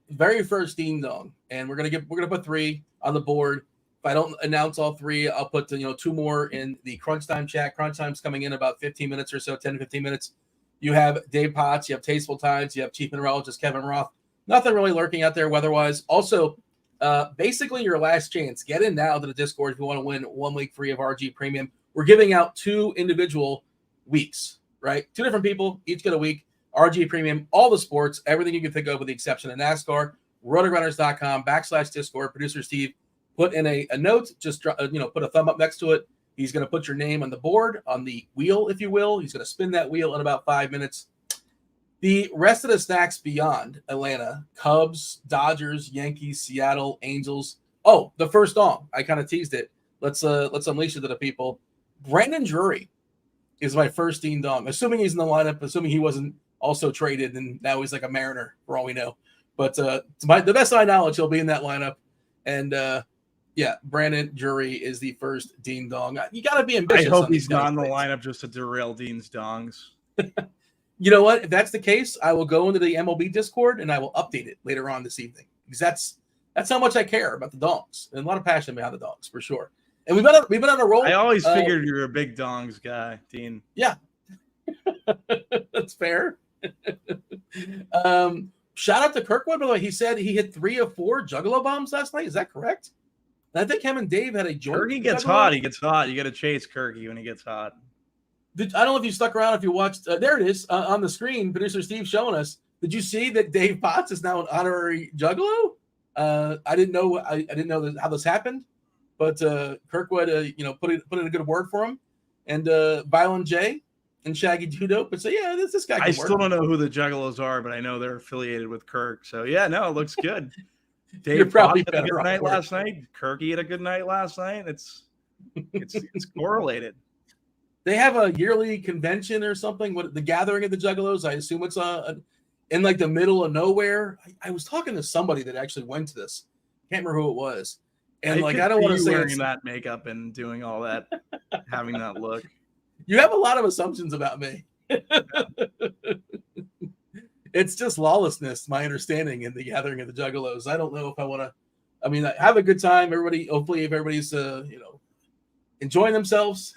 Very first ding dong, and we're gonna put 3 on the board. If I don't announce all 3, I'll put 2 more in the Crunch Time chat. Crunch Time's coming in about 15 minutes or so, 10 to 15 minutes. You have Dave Potts, you have TastefulTides, you have Chief Mineralogist Kevin Roth. Nothing really lurking out there weather-wise. Also, basically your last chance. Get in now to the Discord if you want to win 1 week free of RG Premium. We're giving out 2 individual weeks, right? 2 different people, each get a week. RG Premium, all the sports, everything you can think of with the exception of NASCAR. RotoGrinders.com/Discord. Producer Steve put in a note. Just put a thumb up next to it. He's going to put your name on the board, on the wheel, if you will. He's going to spin that wheel in about 5 minutes. The rest of the stacks beyond Atlanta: Cubs, Dodgers, Yankees, Seattle, Angels. Oh, the first dong. I kind of teased it. Let's unleash it to the people. Brandon Drury is my first ding dong. Assuming he's in the lineup, assuming he wasn't also traded, and now he's like a Mariner for all we know. But to the best of my knowledge, he'll be in that lineup. And Brandon Drury is the first ding dong. You got to be ambitious. I hope he's not in the lineup just to derail Dean's dongs. You know what? If that's the case, I will go into the MLB Discord and I will update it later on this evening, because that's how much I care about the dongs, and a lot of passion behind the dongs for sure. And we've been on a roll. I always figured you were a big dongs guy, Dean. Yeah, that's fair. Shout out to Kirkwood, by the way. He said he hit 3 of 4 Juggalo bombs last night. Is that correct? And I think him and Dave had a joint. Kirky gets hot. He gets hot. You got to chase Kirky when he gets hot. I don't know if you stuck around, if you watched. There it is on the screen. Producer Steve showing us. Did you see that Dave Potts is now an honorary Juggalo? I didn't know. I didn't know how this happened, but Kirkwood, put in a good word for him, and Violent J and Shaggy Judo. But so yeah, this guy. I still don't know who the Juggalos are, but I know they're affiliated with Kirk. So yeah, no, it looks good. Dave probably had a good night last night. Kirky had a good night last night. It's correlated. They have a yearly convention or something. What, the gathering of the Juggalos? I assume it's in like the middle of nowhere. I was talking to somebody that actually went to this. Can't remember who it was. And I don't want to say wearing that makeup and doing all that, having that look. You have a lot of assumptions about me. it's just lawlessness, my understanding, in the gathering of the Juggalos. I don't know if I want to. I mean, have a good time. Everybody, hopefully, if everybody's enjoying themselves,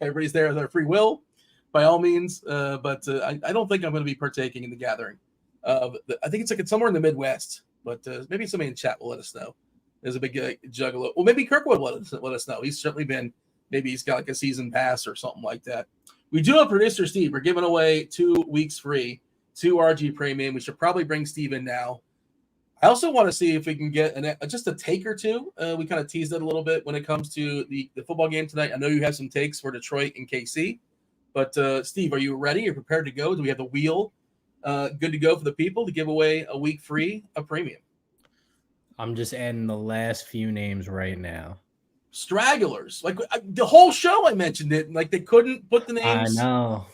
everybody's there at their free will, by all means. But I don't think I'm going to be partaking in the gathering. I think it's somewhere in the Midwest, but maybe somebody in chat will let us know. There's a big Juggalo. Well, maybe Kirkwood will let us know. He's certainly been. Maybe he's got like a season pass or something like that. We do have producer Steve. We're giving away 2 weeks free to RG Premium. We should probably bring Steve in now. I also want to see if we can get just a take or two. We kind of teased it a little bit when it comes to the football game tonight. I know you have some takes for Detroit and KC. But, Steve, are you ready? You're prepared to go? Do we have the wheel good to go for the people to give away a week free of Premium? I'm just adding the last few names right now. Stragglers. Like the whole show I mentioned it. Like they couldn't put the names. I know.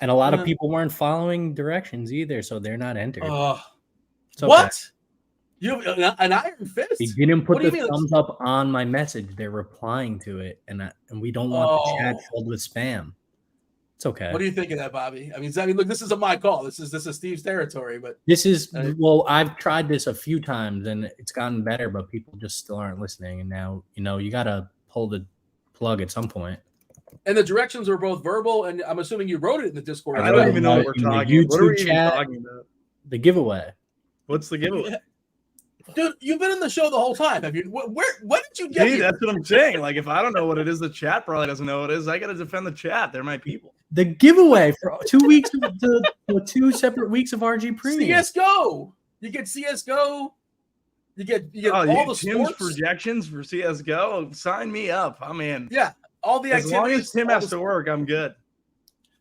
And a lot of people weren't following directions either, so they're not entered. Okay. What? You have an iron fist? They didn't put the thumbs up on my message. They're replying to it, and we don't want the chat filled with spam. It's okay. What do you think of that, Bobby? I mean, look, this isn't my call. This is Steve's territory. But this is I've tried this a few times, and it's gotten better, but people just still aren't listening. And now, you got to pull the plug at some point. And the directions are both verbal, and I'm assuming you wrote it in the Discord. I don't even know what we're talking about. What are we even talking about? The giveaway. What's the giveaway? Dude, you've been in the show the whole time. Have you? What did you get? See, that's what I'm saying. Like, if I don't know what it is, the chat probably doesn't know what it is. I got to defend the chat. They're my people. The giveaway for 2 weeks, to 2 separate weeks of RG Premium. CSGO. You get CSGO. You get all the Tim's sports projections for CSGO. Sign me up. I'm in. Yeah, all the activities. As long as Tim has to work, I'm good.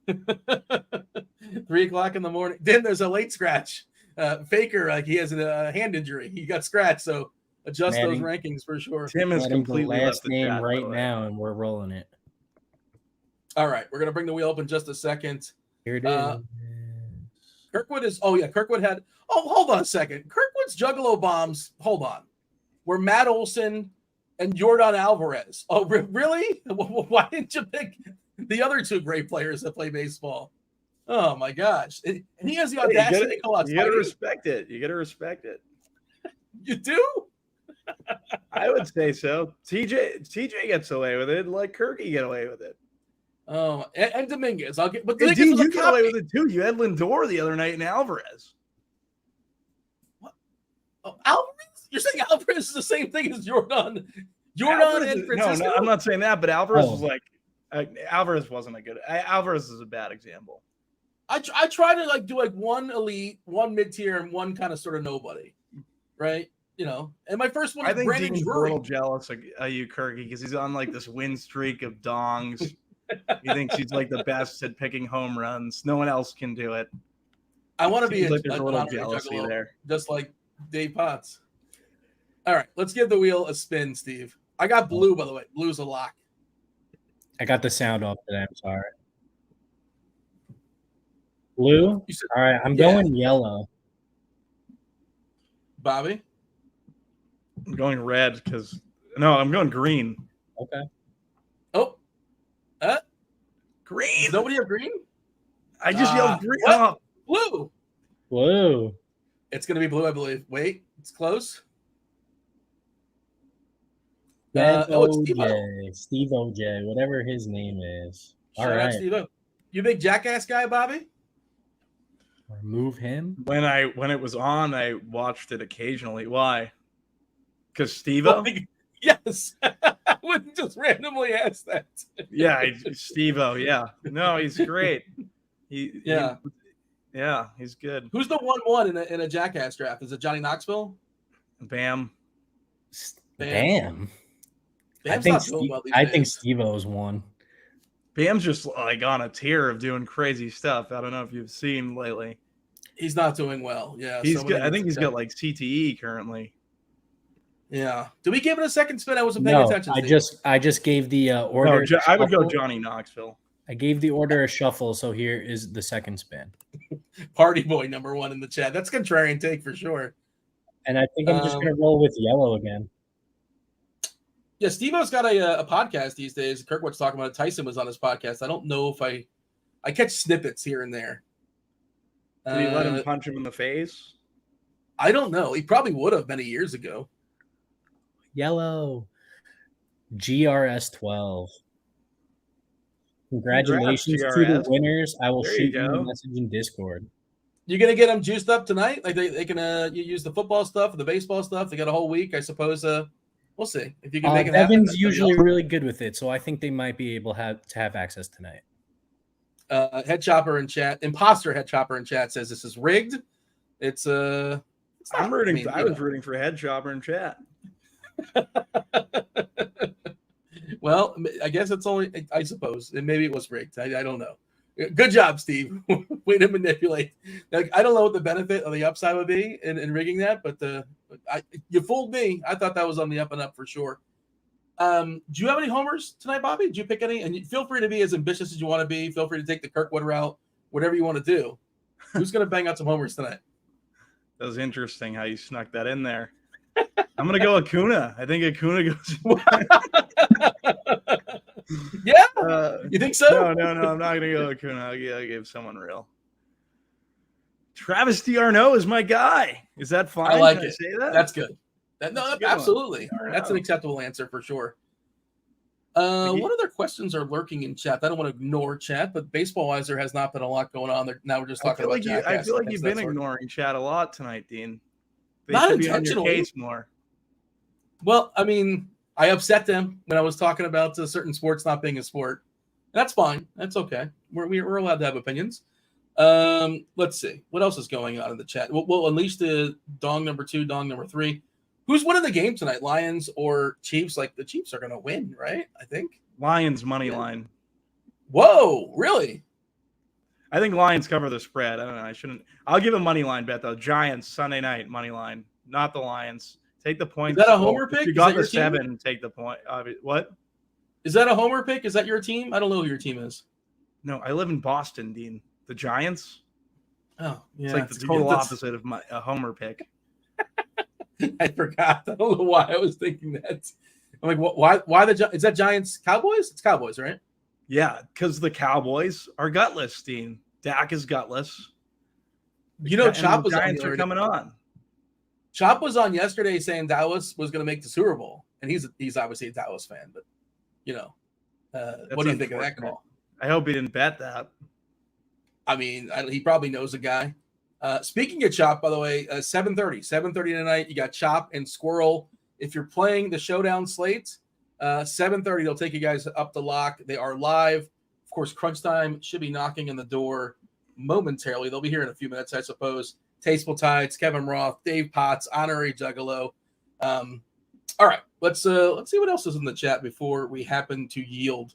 3:00 in the morning. Then there's a late scratch. Faker, like he has a hand injury. He got scratched, so adjust those rankings for sure. Tim is completely the last name right now, and we're rolling it. All right, we're gonna bring the wheel up in just a second. Here it is. Kirkwood is. Oh yeah, Kirkwood had. Oh, hold on a second. Kirkwood's Juggalo bombs. Hold on. Were Matt Olson and Jordan Alvarez? Oh, really? Why didn't you pick the other 2 great players that play baseball? Oh my gosh! And he has the audacity to call out. You gotta respect it. You gotta respect it. You do? I would say so. TJ gets away with it, like Kirky get away with it. Oh, and Dominguez. But Dominguez you get away with it too. You had Lindor the other night and Alvarez. What? Oh, Alvarez? You're saying Alvarez is the same thing as Jordan? And Francisco? No, I'm not saying that. But Alvarez was like, Alvarez wasn't a good. Alvarez is a bad example. I try to do one elite, one mid tier, and one kind of sort of nobody, right? And my first one. I think Brandon Dean's Drury. a little jealous of you, Kirky, because he's on this win streak of dongs. He thinks he's the best at picking home runs. No one else can do it. I want to be there's a little jealousy Juggalo, there, just like Dave Potts. All right, let's give the wheel a spin, Steve. I got blue, by the way. Blue's a lock. I got the sound off today. I'm sorry. Blue? All right, I'm going yellow. Bobby? I'm going red I'm going green. Okay. Oh. Green. Does nobody have green? I just yelled green. Blue. Blue. It's going to be blue, I believe. Wait, it's close. It's Steve OJ, whatever his name is. All right. Steve-O. You big jackass guy, Bobby? Remove him? When it was on, I watched it occasionally. Why? Because Steve-O? Yes. I wouldn't just randomly ask that. Yeah, Steve-O, yeah. No, he's great. He's good. Who's the 1-1 in a jackass draft? Is it Johnny Knoxville? Bam. I think Steve-O's one. Bam's just on a tier of doing crazy stuff. I don't know if you've seen lately. He's not doing well. Yeah, he's good. I think he's got CTE currently. Yeah. Did we give it a second spin? I wasn't paying attention. I just gave the order. No, I would go Johnny Knoxville. I gave the order a shuffle, so here is the second spin. Party boy number 1 in the chat. That's contrarian take for sure. And I think I'm just going to roll with yellow again. Yeah, Steve-O's got a podcast these days. Kirkwood's talking about it. Tyson was on his podcast. I don't know if I catch snippets here and there. Did he let him punch him in the face? I don't know. He probably would have many years ago. Yellow. GRS12. Congratulations to the winners. I will shoot you a message in Discord. You're going to get them juiced up tonight? Like they can you use the football stuff, the baseball stuff. They got a whole week, I suppose. We'll see if you can make it happen. Devin's usually really good with it, so I think they might be able to have access tonight. Head Chopper in chat, imposter Head Chopper in chat says this is rigged. It's I'm rooting. I was rooting for Head Chopper in chat. Well, I guess it's only. I suppose, and maybe it was rigged. I don't know. Good job, Steve. Way to manipulate. Like, I don't know what the benefit or the upside would be in rigging that, but you fooled me. I thought that was on the up and up for sure. Do you have any homers tonight, Bobby? Did you pick any? And feel free to be as ambitious as you want to be. Feel free to take the Kirkwood route, whatever you want to do. Who's going to bang out some homers tonight? That was interesting how you snuck that in there. I'm going to go Acuna. I think Acuna goes. Yeah? You think so? No. I'm not going to go Acuna. I'll give someone real. Travis d'Arnaud is my guy. Is that fine? I like Can it. I say that? That's good. Absolutely. That's an acceptable answer for sure. What other questions are lurking in chat? I don't want to ignore chat, but baseball-wise, there has not been a lot going on. Now we're just talking about Jackass. I feel like you've been ignoring chat a lot tonight, Dean. They not should intentionally. Be on your case more. Well, I mean, I upset them when I was talking about certain sports not being a sport. That's fine. That's okay. We're allowed to have opinions. Let's see. What else is going on in the chat? We'll unleash the dong number 2, dong number 3. Who's winning the game tonight? Lions or Chiefs? Like, the Chiefs are going to win, right? I think. Lions money line. Whoa, really? I think Lions cover the spread. I don't know. I'll give a money line bet, though. Giants, Sunday night, money line. Not the Lions. Take the point. Is that a homer pick? If you got the 7, take the point. What? Is that a homer pick? Is that your team? I don't know who your team is. No, I live in Boston, Dean. The Giants? Oh, yeah. It's like the total opposite of a homer pick. I forgot. I don't know why I was thinking that. I'm like, why is that Giants Cowboys? It's Cowboys, right? Yeah, because the Cowboys are gutless, Dean. Dak is gutless. Chop was Giants are coming on. Chop was on yesterday saying Dallas was going to make the Super Bowl, and he's obviously a Dallas fan. But what do you think of that call? I hope he didn't bet that. I mean, he probably knows a guy. Speaking of Chop, by the way, 7:30 tonight. You got Chop and Squirrel. If you're playing the Showdown slate, 7:30, they'll take you guys up the lock. They are live. Of course, crunch time should be knocking on the door momentarily. They'll be here in a few minutes, I suppose. TastefulTides, Kevin Roth, Dave Potts, Honorary Juggalo. All right, let's see what else is in the chat before we happen to yield.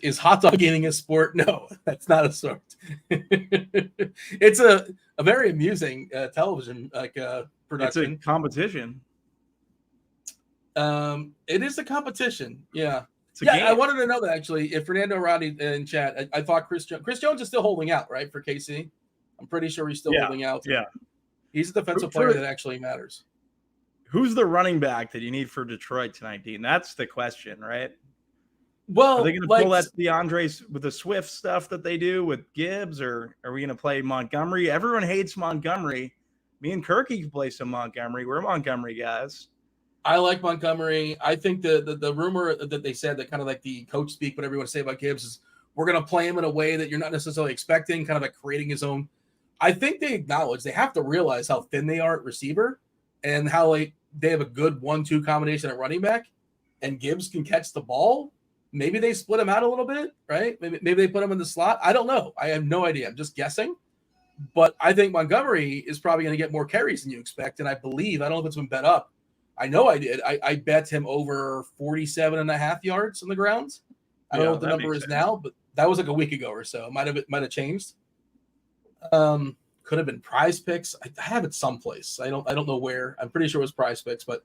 Is hot dog eating a sport? No, that's not a sport. It's a very amusing television production. It's a competition. It is a competition. Yeah. Game. I wanted to know that actually. If Fernando Rodney in chat, I thought Chris Jones is still holding out, right, for KC. I'm pretty sure he's still holding out. Yeah. He's a defensive player that actually matters. Who's the running back that you need for Detroit tonight, Dean? That's the question, right? Well, are they going to pull that DeAndre with the Swift stuff that they do with Gibbs, or are we going to play Montgomery? Everyone hates Montgomery. Me and Kirky can play some Montgomery. We're Montgomery guys. I like Montgomery. I think the rumor that they said that kind of like the coach speak, whatever you want to say about Gibbs, is we're going to play him in a way that you're not necessarily expecting, kind of like creating his own. I think they acknowledge they have to realize how thin they are at receiver and how they have a good 1-2 combination at running back, and Gibbs can catch the ball. Maybe they split him out a little bit, right? Maybe they put him in the slot. I don't know. I have no idea. I'm just guessing. But I think Montgomery is probably going to get more carries than you expect. And I don't know if it's been bet up. I know I did. I bet him over 47.5 yards on the ground. I don't know what the number is now, but that was like a week ago or so. It might have changed. Could have been Prize Picks. I have it someplace. I don't know where. I'm pretty sure it was Prize Picks. But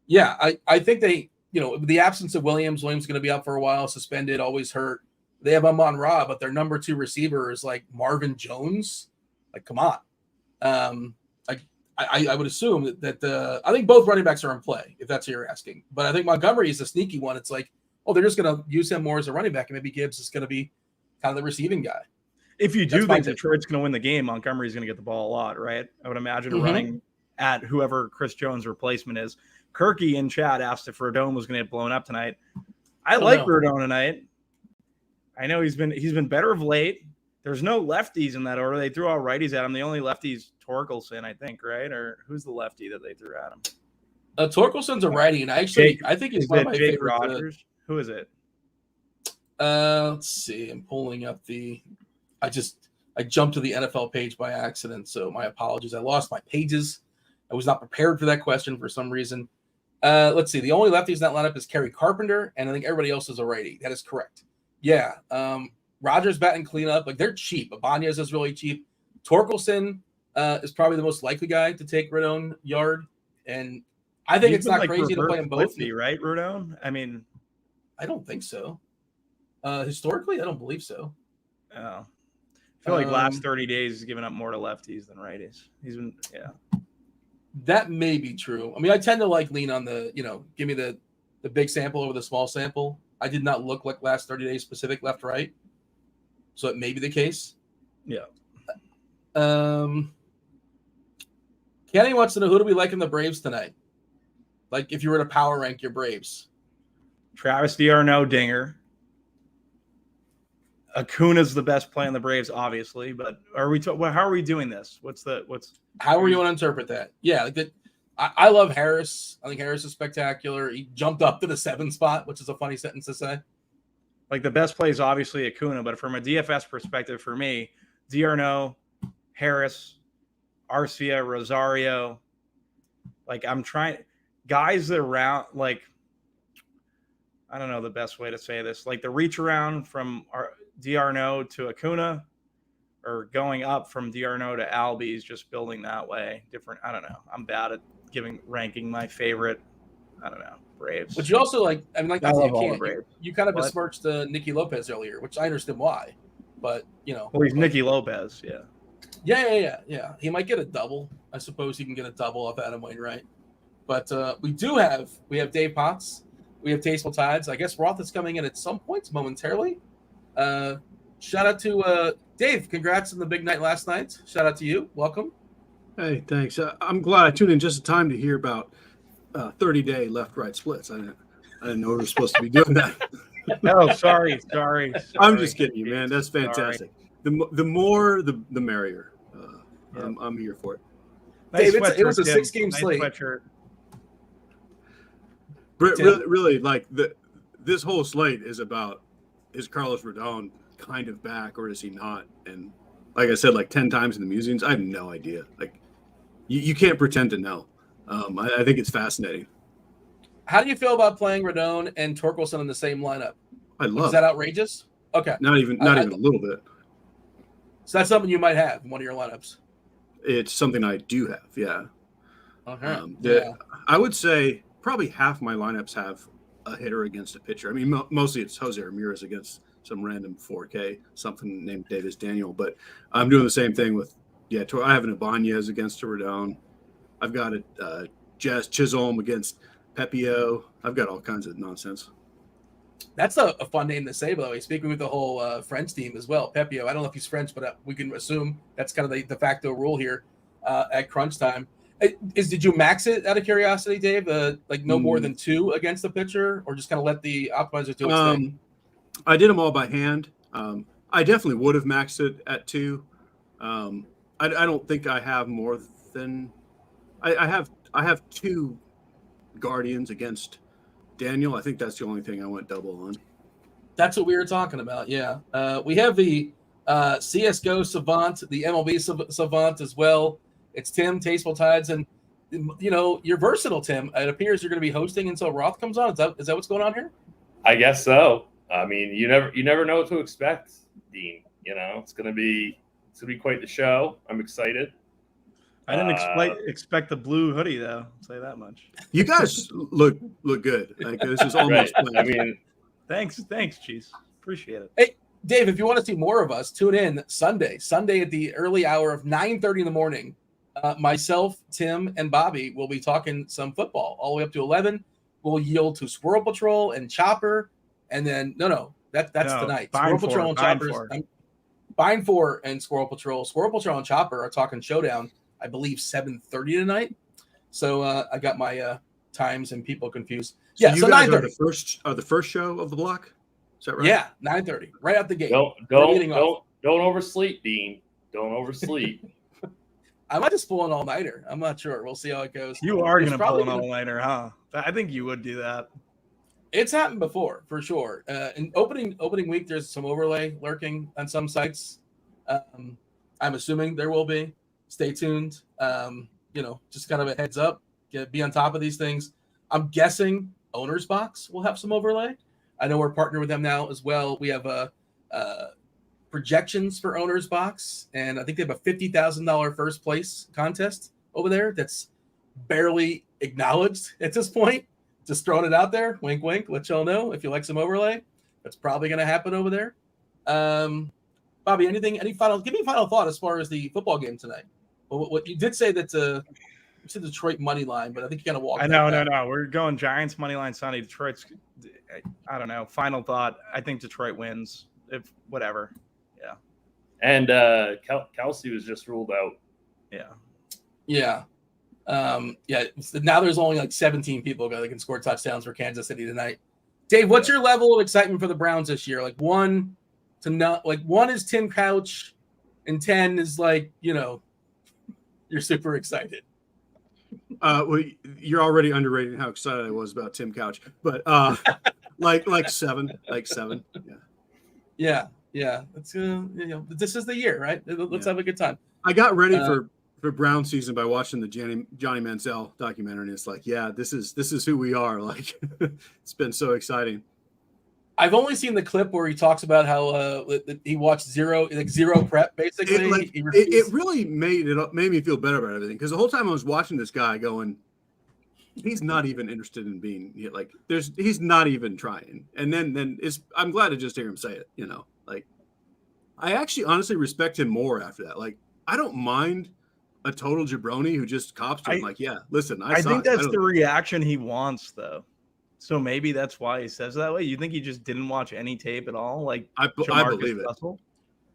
yeah, I think they, the absence of Williams is going to be out for a while, suspended, always hurt. They have Amon-Ra, but their number 2 receiver is like Marvin Jones. Like, come on. I would assume that I think both running backs are in play, if that's what you're asking. But I think Montgomery is a sneaky one. It's like, they're just going to use him more as a running back, and maybe Gibbs is going to be kind of the receiving guy. If you do That's my think tip. Detroit's going to win the game, Montgomery's going to get the ball a lot, right? I would imagine running at whoever Chris Jones' replacement is. Kirky in chat asked if Rodon was going to get blown up tonight. I like Rodon tonight. I know he's been better of late. There's no lefties in that order. They threw all righties at him. The only lefties Torkelson, I think, right? Or who's the lefty that they threw at him? Torkelson's a righty, and I think he's one of my Jake favorite. Rogers? Who is it? Let's see. I'm pulling up I jumped to the NFL page by accident, so my apologies. I lost my pages. I was not prepared for that question for some reason. Let's see. The only lefties in that lineup is Kerry Carpenter, and I think everybody else is a righty. That is correct. Yeah. Rogers batting cleanup. Like, they're cheap. Ibanez is really cheap. Torkelson is probably the most likely guy to take Rodon yard, and I think it's not crazy to play them both. Right, Rodon? I mean, I don't think so. Historically, I don't believe so. Oh. I feel like last 30 days he's given up more to lefties than righties. He's been, That may be true. I mean, I tend to lean on the, give me the big sample over the small sample. I did not look like last 30 days specific left, right. So it may be the case. Yeah. Kenny wants to know, who do we like in the Braves tonight? Like, if you were to power rank your Braves. Travis d'Arnaud, dinger. Acuna's the best play in the Braves, obviously, but how are we doing this? How are you going to interpret that? Yeah, like that. I love Harris. I think Harris is spectacular. He jumped up to the 7 spot, which is a funny sentence to say. Like, the best play is obviously Acuna, but from a DFS perspective, for me, d'Arnaud, Harris, Arcia, Rosario. Like, I'm trying guys that around, like, I don't know the best way to say this. Like, the reach around from d'Arnaud to Acuna, or going up from d'Arnaud to Albies, just building that way. Different. I don't know. I'm bad at ranking my favorite. I don't know, Braves. But you also I love all the Braves. You kind of besmirched Nicky Lopez earlier, which I understand why. But well, he's Nicky Lopez. Yeah. Yeah. He might get a double. I suppose he can get a double off Adam Wainwright. But we have Dave Potts. We have Tasteful Tides. I guess Roth is coming in at some points momentarily. Shout out to Dave. Congrats on the big night last night. Shout out to you. Welcome. Hey, thanks. I'm glad I tuned in just in time to hear about 30-day left-right splits. I didn't know we were supposed to be doing that. Oh, sorry. I'm just kidding you, man. That's fantastic. Sorry. The more, the merrier. I'm here for it. Nice. Dave, it was a 6-game slate. Sweatshirt. Really, like this whole slate is about, is Carlos Rodon kind of back or is he not? And like I said, like 10 times in the musings, I have no idea. Like you can't pretend to know. I think it's fascinating. How do you feel about playing Rodon and Torkelson in the same lineup? I love. Is that outrageous? Okay, not even a little bit. So that's something you might have in one of your lineups. It's something I do have. Yeah. Okay. I would say probably half my lineups have a hitter against a pitcher. I mean, mostly it's Jose Ramirez against some random 4K, something named Davis Daniel. But I'm doing the same thing with, I have an Ibanez against a Rodon. I've got a Jazz Chisholm against Pepio. I've got all kinds of nonsense. That's a fun name to say, by the way. Speaking with the whole French team as well, Pepio. I don't know if he's French, but we can assume that's kind of the de facto rule here at crunch time. Did you max it out of curiosity, Dave? No more than 2 against the pitcher, or just kind of let the optimizer do its thing? I did them all by hand. I definitely would have maxed it at 2. I don't think I have more than I have 2 Guardians against Daniel. I think that's the only thing I went double on. That's what we were talking about. Yeah, we have the CS:GO Savant, the MLB Savant as well. It's Tim, Tasteful Tides, and you're versatile, Tim. It appears you're going to be hosting until Roth comes on. Is that what's going on here? I guess so. I mean, you never know what to expect, Dean. It's going to be quite the show. I'm excited. I didn't expect the blue hoodie though. I'll say that much. You guys look good. Like, this is almost. Right. I mean, thanks, Cheese. Appreciate it. Hey, Dave, if you want to see more of us, tune in Sunday at the early hour of 9:30 in the morning. Myself, Tim, and Bobby will be talking some football all the way up to 11. We'll yield to Squirrel Patrol and Chopper, and then that's tonight. Squirrel Patrol and Choppers. Bind 4 and Squirrel Patrol. Squirrel Patrol and Chopper are talking showdown, I believe 7:30 tonight. So I got my times and people confused. So Yeah, you so guys 9:30. are the first show of the block. Is that right? Yeah, 9:30, right out the gate. Don't oversleep, Dean. Don't oversleep. I might just pull an all-nighter. I'm not sure. We'll see how it goes. You are There's going to pull probably an all-nighter, huh? I think you would do that. It's happened before, for sure. In opening week, there's some overlay lurking on some sites. I'm assuming there will be. Stay tuned. Just kind of a heads up. Be on top of these things. I'm guessing Owner's Box will have some overlay. I know we're partnered with them now as well. We have projections for Owner's Box, and I think they have a $50,000 first place contest over there that's barely acknowledged at this point. Just throwing it out there. Wink, wink. Let y'all know if you like some overlay. That's probably going to happen over there. Bobby, give me a final thought as far as the football game tonight. Well, what you did say that you said Detroit money line, but I think you kind of walked. No. We're going Giants money line Sunday. Detroit's, I don't know. Final thought. I think Detroit wins. If whatever. Yeah. And Kelsey was just ruled out. Yeah. Yeah. Now there's only like 17 people that can score touchdowns for Kansas City tonight. Dave, what's your level of excitement for the Browns this year? Like 1 is Tim Couch, and 10 is you're super excited. Well, you're already underrating how excited I was about Tim Couch, but like 7. Yeah. It's this is the year, right? Let's have a good time. I got ready for Brown season by watching the Johnny Manziel documentary, and it's like, yeah, this is who we are. Like, it's been so exciting. I've only seen the clip where he talks about how he watched zero prep, basically. It really made me feel better about everything, because the whole time I was watching this guy going, he's not even interested in being he's not even trying. And then I'm glad to just hear him say it. I actually honestly respect him more after that. Like, I don't mind a total jabroni who just cops to him. I think that's the reaction he wants, though. So maybe that's why he says that way. You think he just didn't watch any tape at all? Like, I believe Russell? it.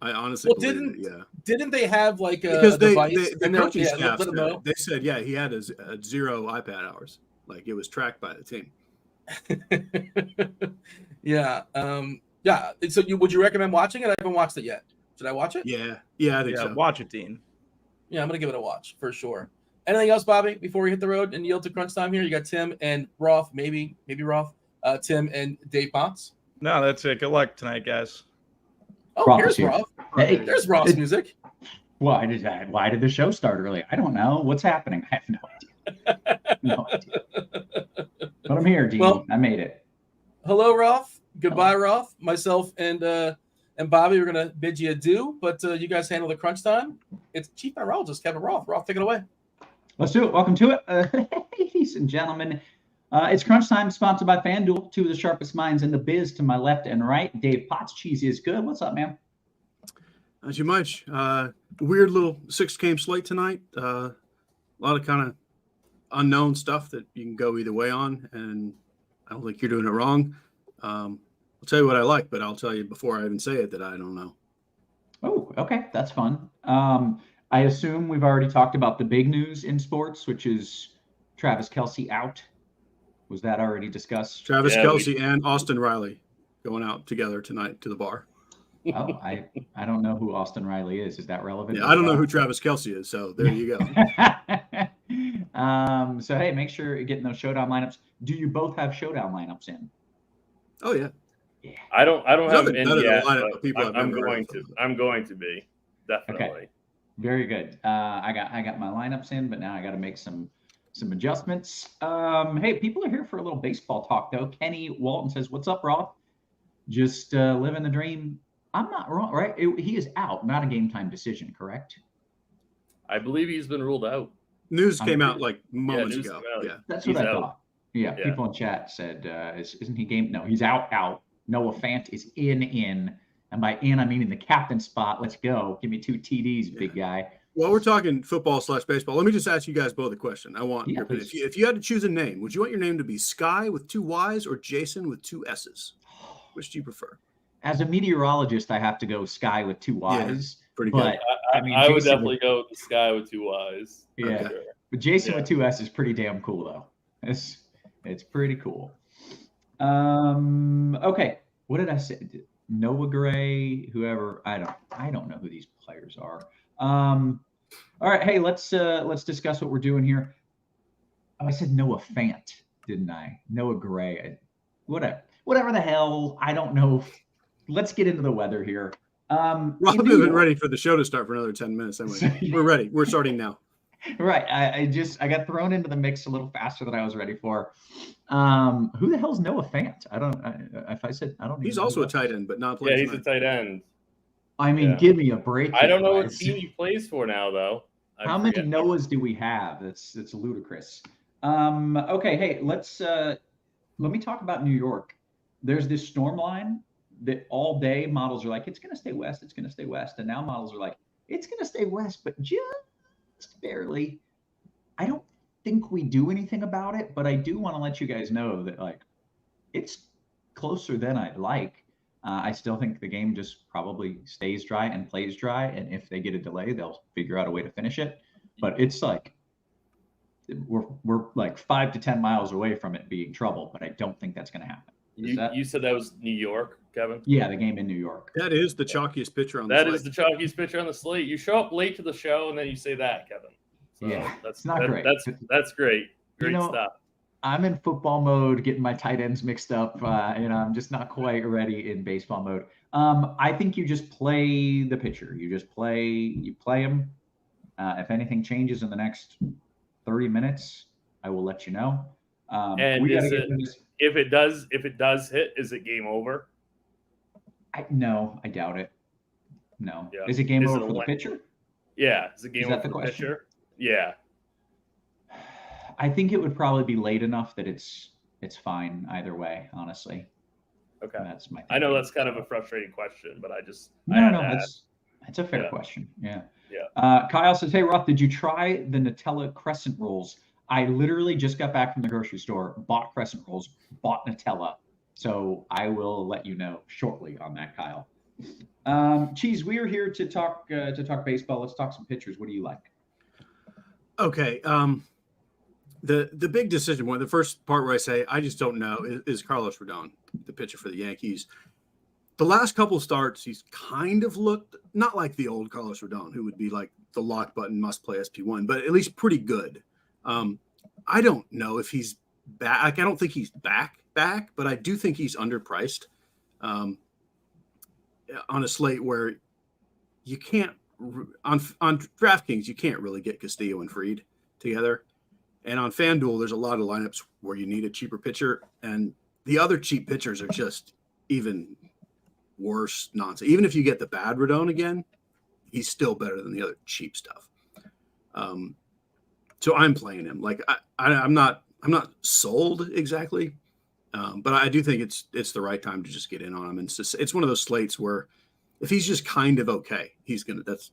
I honestly believe it. Yeah. Didn't they have because a device? The coaching staff they said, yeah, he had a 0 iPad hours. Like, it was tracked by the team. Yeah. So would you recommend watching it? I haven't watched it yet. Should I watch it? Yeah, I think so. Watch it, Dean. Yeah, I'm gonna give it a watch for sure. Anything else, Bobby, before we hit the road and yield to crunch time here? You got Tim and Roth, maybe Roth, Tim and Dave Potts. No, that's it. Good luck tonight, guys. Oh, Roth here's Roth. Hey, there's Roth's music. Why did the show start early? I don't know. What's happening? I have no idea. But I'm here, Dean. Well, I made it. Hello, Roth. Goodbye, Roth. Myself and Bobby are going to bid you adieu, but you guys handle the crunch time. It's Chief Meteorologist Kevin Roth. Roth, take it away. Let's do it. Welcome to it. Ladies and gentlemen, it's crunch time, sponsored by Fanduel. 2 of the sharpest minds in the biz to my left and right. Dave Potts, Cheeseisgood. What's up, man? Not too much. Weird little 6-game slate tonight. A lot of kind of unknown stuff that you can go either way on, and I don't think you're doing it wrong. I'll tell you what I like, but I'll tell you before I even say it that I don't know. Oh, okay. That's fun. I assume we've already talked about the big news in sports, which is Travis Kelce out. Was that already discussed? Travis Kelce and Austin Riley going out together tonight to the bar. Oh, I don't know who Austin Riley is. Is that relevant? Yeah, I don't know who Travis Kelce is, so there you go. So, hey, make sure you're getting those showdown lineups. Do you both have showdown lineups in? Oh, yeah. Yeah. I don't have an in yet, but I'm going to be. Definitely. Okay. Very good. I got my lineups in, but now I got to make some adjustments. Hey, people are here for a little baseball talk, though. Kenny Walton says, "What's up, Roth? Just living the dream." I'm not wrong, right? He is out, not a game time decision, correct? I believe he's been ruled out. News came out like moments ago. Yeah, that's what I thought. Yeah, people in chat said, "Isn't he game?" No, he's out. Noah Fant is in. And by in, I mean in the captain spot. Let's go. Give me 2 TDs, big guy. Well, we're talking football/baseball. Let me just ask you guys both a question. I want your opinion. If you had to choose a name, would you want your name to be Sky with 2 Ys or Jason with 2 S's? Which do you prefer? as a meteorologist, I have to go Sky with 2 Ys. pretty but I, I mean, I would Jason definitely go with the Sky with 2 Ys. Yeah. Okay. Sure. But Jason Yeah. with 2 S is pretty damn cool, though. It's pretty cool. Okay. What did I say? Noah Gray, whoever. I don't know who these players are. All right. Hey, let's discuss what we're doing here. Oh, I said Noah Fant, didn't I? Noah Gray. Whatever the hell. I don't know. Let's get into the weather here. Rob isn't ready for the show to start for another 10 minutes. Anyway. We're ready. We're starting now. Right. I got thrown into the mix a little faster than I was ready for. Who the hell's Noah Fant? I don't. He's also a tight end, but not playing. Yeah, he's a tight end. I mean, give me a break. I don't know guys. what team he plays for now, though. How many Noahs do we have? That's ludicrous. Okay. Hey, let me talk about New York. There's this storm line that all day models are like, it's going to stay west. It's going to stay west. And now models are like, it's going to stay west, but just barely. I don't think we do anything about it, but I do want to let you guys know that like it's closer than I'd like. I still think the game just probably stays dry and plays dry. And if they get a delay, they'll figure out a way to finish it. But it's like we're like 5 to 10 miles away from it being trouble, but I don't think that's going to happen. You said that was New York, Kevin? Yeah, the game in New York. That is the chalkiest picture on the That slate. is the chalkiest picture on the slate. You show up late to the show and then you say that, Kevin. So Yeah, that's not great. That's great. Great stuff. I'm in football mode, getting my tight ends mixed up. I'm just not quite ready in baseball mode. I think you just play the pitcher. You play him. If anything changes in the next 30 minutes, I will let you know. And if it does hit, is it game over? No, I doubt it. No. Yeah. Is it game over for the pitcher? Yeah. Is it game over for the pitcher? Yeah. I think it would probably be late enough that it's fine either way, honestly. Okay. That's my I know that's kind of a frustrating question, but that's a fair question. Yeah. Yeah. Kyle says, hey, Roth, did you try the Nutella crescent rolls? I literally just got back from the grocery store, bought crescent rolls, bought Nutella. So I will let you know shortly on that, Kyle. Cheese, we are here to talk baseball. Let's talk some pitchers. What do you like? Okay. The big decision one, the first part where I say I just don't know is Carlos Rodon, the pitcher for the Yankees. The last couple starts, he's kind of looked not like the old Carlos Rodon, who would be like the lock button must play SP1, but at least pretty good. I don't know if he's back. I don't think he's back, but I do think he's underpriced on a slate where you can't on DraftKings, you can't really get Castillo and Fried together. And on Fanduel, there's a lot of lineups where you need a cheaper pitcher, and the other cheap pitchers are just even worse nonsense. Even if you get the bad Rodon again, he's still better than the other cheap stuff. So I'm playing him. Like I'm not sold exactly, but I do think it's the right time to just get in on him. And it's one of those slates where if he's just kind of okay, that's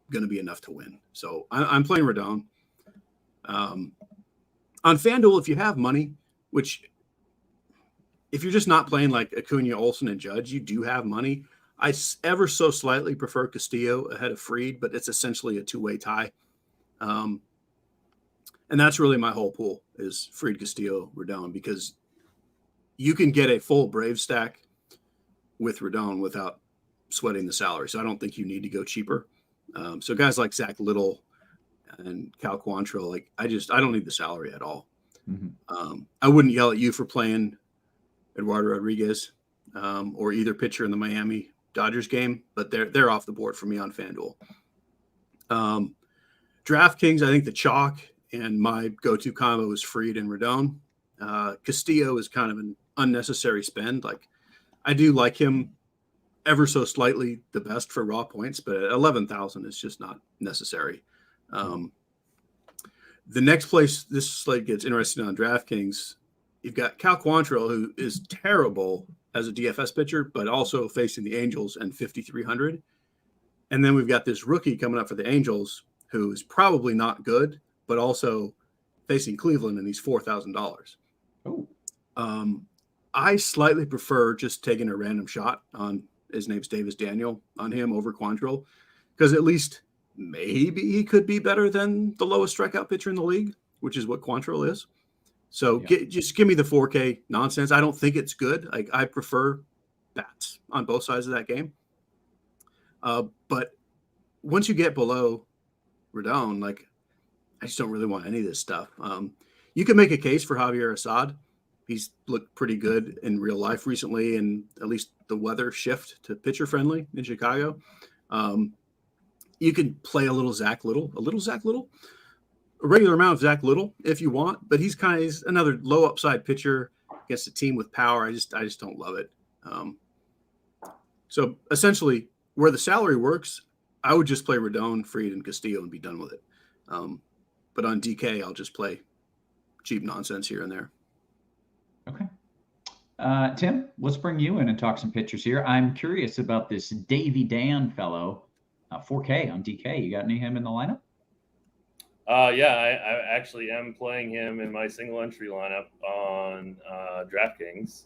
gonna be enough to win. So I'm playing Rodon. On FanDuel, if you have money, which if you're just not playing like Acuna, Olsen, and Judge, you do have money. I ever so slightly prefer Castillo ahead of Fried, but it's essentially a two-way tie. And that's really my whole pool is Fried, Castillo, Rodon, because you can get a full Brave stack with Rodon without sweating the salary. So I don't think you need to go cheaper. So guys like Zach Little and Cal Quantrill, like I don't need the salary at all. Mm-hmm. I wouldn't yell at you for playing Eduardo Rodriguez or either pitcher in the Miami Dodgers game, but they're off the board for me on FanDuel. DraftKings, I think the chalk and my go-to combo is Fried and Rodon. Castillo is kind of an unnecessary spend. Like I do like him ever so slightly the best for raw points, but at 11,000 is just not necessary. The next place this slate gets interesting on DraftKings, you've got Cal Quantrill, who is terrible as a DFS pitcher, but also facing the Angels and 5,300. And then we've got this rookie coming up for the Angels who is probably not good, but also facing Cleveland, and he's $4,000. Oh, I slightly prefer just taking a random shot on his name's Davis Daniel on him over Quantrill, because at least maybe he could be better than the lowest strikeout pitcher in the league, which is what Quantrill is. So just give me the 4K nonsense. I don't think it's good. Like, I prefer bats on both sides of that game. But once you get below Rodon, like, I just don't really want any of this stuff. You can make a case for Javier Assad. He's looked pretty good in real life recently, and at least the weather shift to pitcher friendly in Chicago. You can play a little Zach Little, a regular amount of Zach Little if you want, but he's another low upside pitcher against a team with power. I just don't love it. So essentially, where the salary works, I would just play Rodon, Fried, and Castillo and be done with it. But on DK, I'll just play cheap nonsense here and there. Okay. Tim, let's bring you in and talk some pitchers here. I'm curious about this Davy Dan fellow, 4K on DK. You got any of him in the lineup? Yeah, I actually am playing him in my single entry lineup on DraftKings.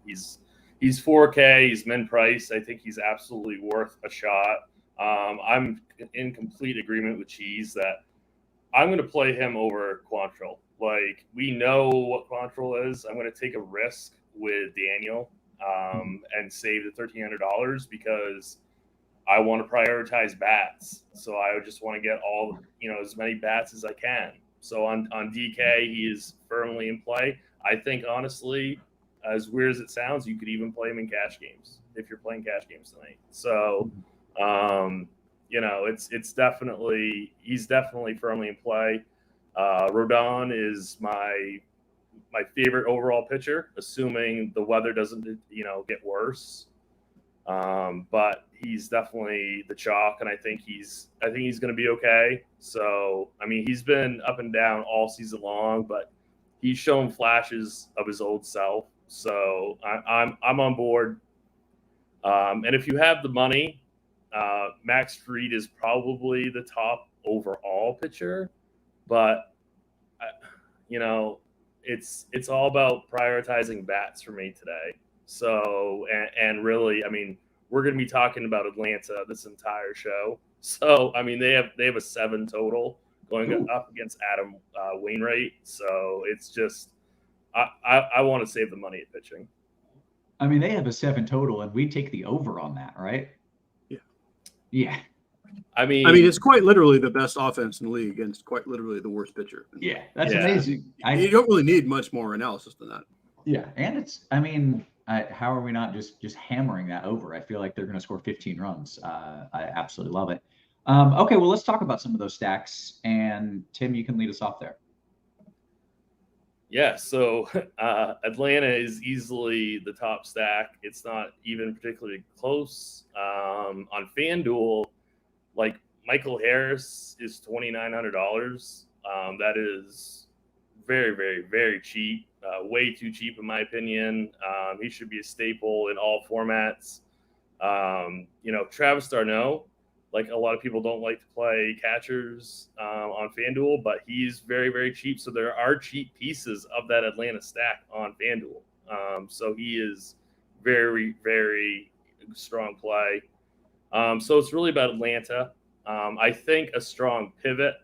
He's 4K. He's min price. I think he's absolutely worth a shot. I'm in complete agreement with Cheese that I'm going to play him over Quantrill. Like, we know what Quantrill is. I'm going to take a risk with Daniel and save the $1,300 because I want to prioritize bats. So I just want to get as many bats as I can. So on DK, he is firmly in play. I think, honestly, as weird as it sounds, you could even play him in cash games if you're playing cash games tonight. So, he's definitely firmly in play. Rodon is my favorite overall pitcher, assuming the weather doesn't, get worse. But he's definitely the chalk, and I think he's going to be okay. So, I mean, he's been up and down all season long, but he's shown flashes of his old self. So I'm on board. And if you have the money, Max Fried is probably the top overall pitcher, but it's all about prioritizing bats for me today. So, and really, I mean, we're going to be talking about Atlanta this entire show. So, I mean, they have a 7 total going up against Adam Wainwright. So it's just, I want to save the money at pitching. I mean, they have a 7 total, and we take the over on that, right? Yeah. Yeah. I mean, it's quite literally the best offense in the league against quite literally the worst pitcher. Yeah, that's amazing. You don't really need much more analysis than that. Yeah, and how are we not just hammering that over? I feel like they're going to score 15 runs. I absolutely love it. Okay, well, let's talk about some of those stacks. And Tim, you can lead us off there. Yeah, so Atlanta is easily the top stack. It's not even particularly close. On FanDuel, like, Michael Harris is $2,900. That is very, very, very cheap. Way too cheap, in my opinion. He should be a staple in all formats. Travis d'Arnaud, like, a lot of people don't like to play catchers on FanDuel, but he's very, very cheap. So there are cheap pieces of that Atlanta stack on FanDuel. So he is very, very strong play. So it's really about Atlanta. I think a strong pivot,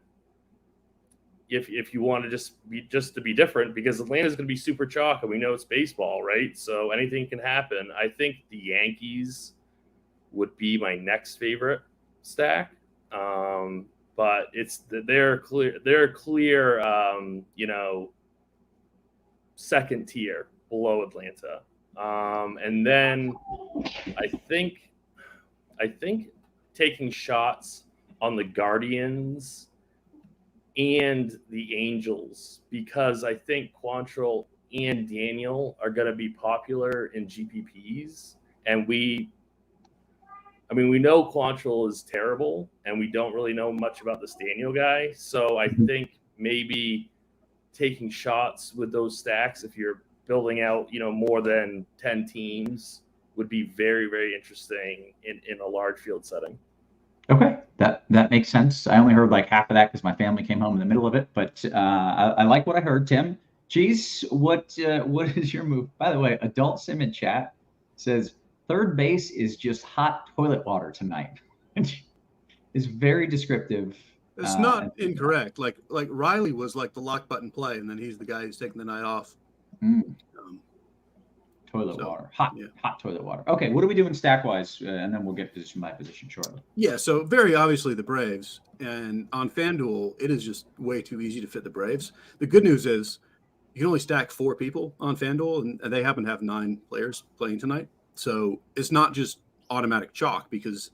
if you want to just to be different, because Atlanta's going to be super chalk, and we know it's baseball, right? So anything can happen. I think the Yankees would be my next favorite stack, but they're clear, second tier below Atlanta, and then I think taking shots on the Guardians and the Angels, because I think Quantrill and Daniel are going to be popular in GPPs, and we know Quantrill is terrible, and we don't really know much about this Daniel guy. So I think maybe taking shots with those stacks, if you're building out, more than 10 teams, would be very, very interesting in a large field setting. Okay, that makes sense. I only heard like half of that because my family came home in the middle of it, but I like what I heard. Tim, Cheese, what is your move? By the way, Adult Sim in chat says third base is just hot toilet water tonight. It's very descriptive. It's not incorrect. Like Riley was like the lock button play, and then he's the guy who's taking the night off. Toilet water, hot toilet water. Okay, what are we doing stack wise, and then we'll get position by position shortly. Yeah, so very obviously the Braves, and on FanDuel it is just way too easy to fit the Braves. The good news is you can only stack 4 people on FanDuel, and they happen to have 9 players playing tonight, so it's not just automatic chalk because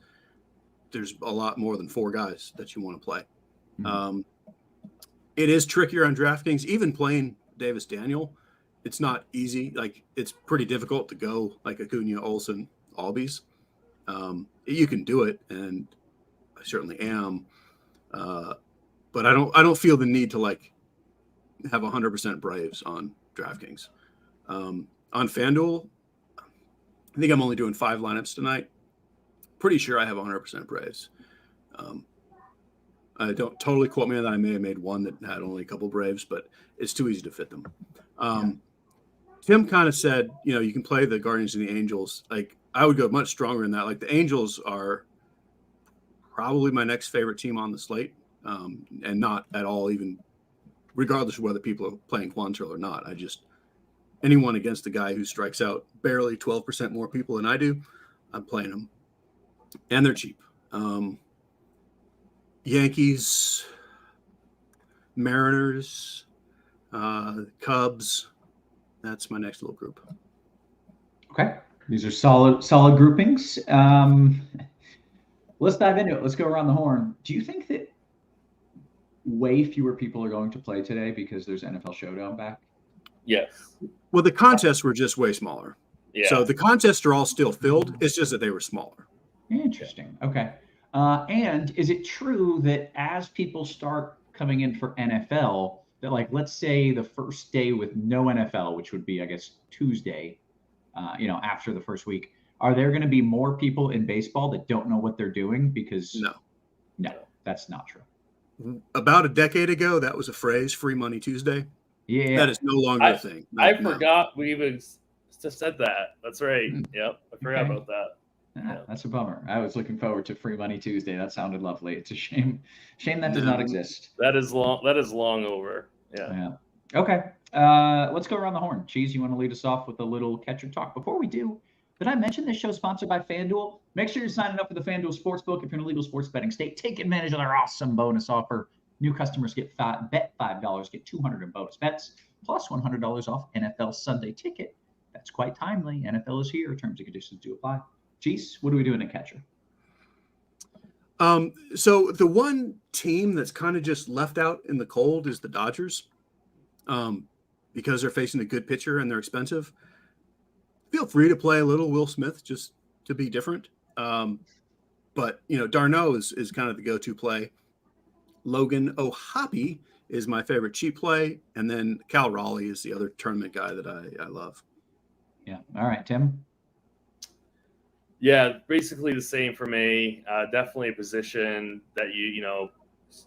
there's a lot more than 4 guys that you want to play. It is trickier on DraftKings, even playing Davis Daniel. It's not easy. Like, it's pretty difficult to go like Acuna, Olsen, Albies. You can do it, and I certainly am. But I don't feel the need to like have 100% Braves on DraftKings. On FanDuel, I think I'm only doing 5 lineups tonight. Pretty sure I have 100% Braves. I don't totally quote me on that. I may have made one that had only a couple Braves, but it's too easy to fit them. Tim kind of said, you can play the Guardians and the Angels. Like, I would go much stronger in that. Like, the Angels are probably my next favorite team on the slate, and not at all even regardless of whether people are playing Quantrill or not. Anyone against the guy who strikes out barely 12% more people than I do, I'm playing them. And they're cheap. Yankees, Mariners, Cubs. That's my next little group. Okay. These are solid groupings. Let's dive into it. Let's go around the horn. Do you think that way fewer people are going to play today because there's NFL Showdown back? Yes. Well, the contests were just way smaller. Yeah. So the contests are all still filled. It's just that they were smaller. Interesting. Okay. And is it true that as people start coming in for NFL, that, like, let's say the first day with no NFL, which would be, I guess, Tuesday, after the first week, are there going to be more people in baseball that don't know what they're doing? Because no, that's not true. About a decade ago, that was a phrase, Free Money Tuesday. Yeah. That is no longer a thing. I forgot we even just said that. That's right. Yep. I forgot about that. That's a bummer. I was looking forward to Free Money Tuesday. That sounded lovely. It's a shame that does not exist. That is long over. Yeah. Okay. Let's go around the horn. Cheese, you want to lead us off with a little catcher talk? Before we do, did I mention this show is sponsored by FanDuel? Make sure you're signing up for the FanDuel Sportsbook if you're in a legal sports betting state. Take advantage of their awesome bonus offer. New customers bet $5, get $200 in bonus bets, plus $100 off NFL Sunday ticket. That's quite timely. NFL is here. Terms and conditions do apply. Cheese, what are we doing in catcher? So the one team that's kind of just left out in the cold is the Dodgers, because they're facing a good pitcher and they're expensive. Feel free to play a little Will Smith just to be different. But d'Arnaud is kind of the go-to play. Logan O'Hoppe is my favorite cheap play, and then Cal Raleigh is the other tournament guy that I love. Yeah. All right, Tim. Yeah, basically the same for me. Definitely a position that you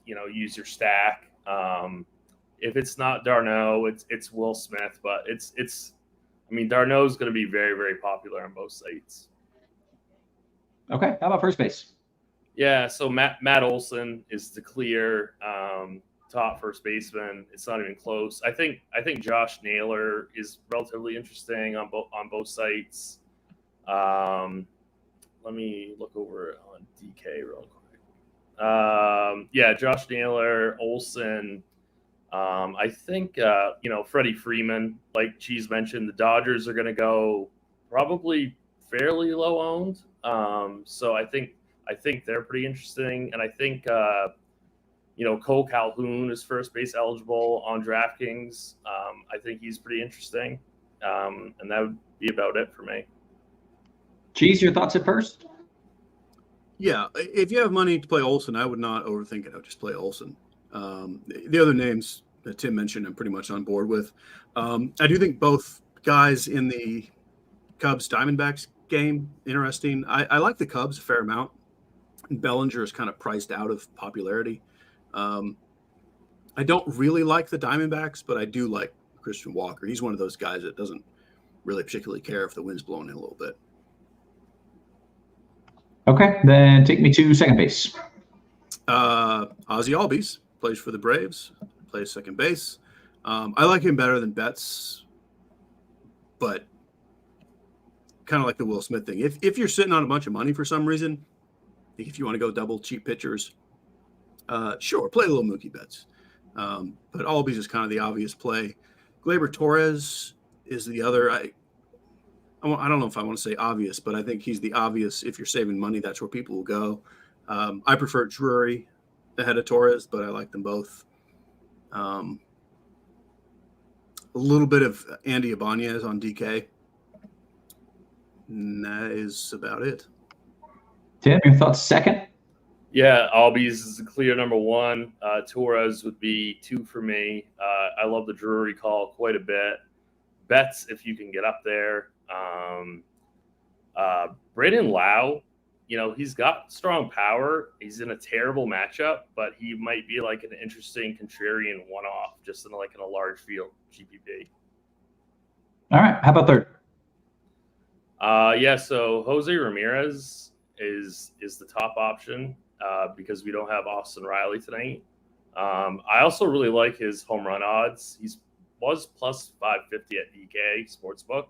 use your stack. If it's not d'Arnaud, it's Will Smith, but d'Arnaud is going to be very, very popular on both sites. Okay, how about first base? Yeah, so Matt Olson is the clear top first baseman. It's not even close. I think Josh Naylor is relatively interesting on both sites. Let me look over on DK real quick. Josh Naylor, Olson. I think Freddie Freeman, like Cheese mentioned, the Dodgers are going to go probably fairly low owned. So I think they're pretty interesting, and I think Cole Calhoun is first base eligible on DraftKings. I think he's pretty interesting, and that would be about it for me. Cheese, your thoughts at first? Yeah, if you have money to play Olsen, I would not overthink it. I would just play Olsen. The other names that Tim mentioned, I'm pretty much on board with. I do think both guys in the Cubs Diamondbacks game interesting. I like the Cubs a fair amount. Bellinger is kind of priced out of popularity. I don't really like the Diamondbacks, but I do like Christian Walker. He's one of those guys that doesn't really particularly care if the wind's blowing in a little bit. Okay, then take me to second base. Ozzy Albies plays for the Braves, plays second base. I like him better than Betts, but kind of like the Will Smith thing. If you're sitting on a bunch of money for some reason, if you want to go double cheap pitchers, sure, play a little Mookie Betts. But Albies is kind of the obvious play. Gleyber Torres is the other. I don't know if I want to say obvious, but I think he's the obvious. If you're saving money, that's where people will go. I prefer Drury ahead of Torres, but I like them both. A little bit of Andy Ibanez on DK. And that is about it. Tim, your thoughts second? Yeah, Albies is the clear number one. Torres would be 2 for me. I love the Drury call quite a bit. Betts, if you can get up there. Brandon Lau, he's got strong power. He's in a terrible matchup, but he might be like an interesting contrarian one-off, just in a large field GPP. All right, how about third? So Jose Ramirez is the top option because we don't have Austin Riley tonight. I also really like his home run odds. Was plus 550 at DK Sportsbook.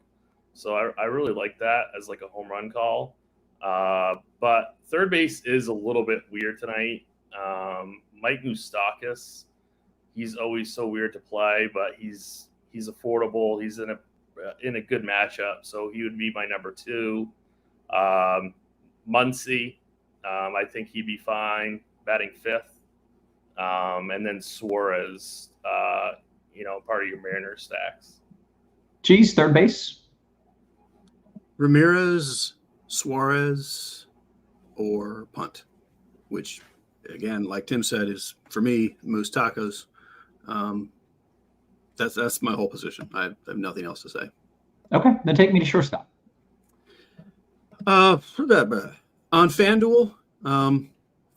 So I really like that as like a home run call. But third base is a little bit weird tonight. Mike Moustakas, he's always so weird to play, but he's affordable. He's in a good matchup, so he would be my number 2. Muncy, I think he'd be fine, batting 5th. And then Suarez, part of your Mariners stacks. Cheese, third base. Ramirez, Suarez, or punt, which, again, like Tim said, is, for me, Moustakas. That's my whole position. I have nothing else to say. Okay, then take me to shortstop. On FanDuel,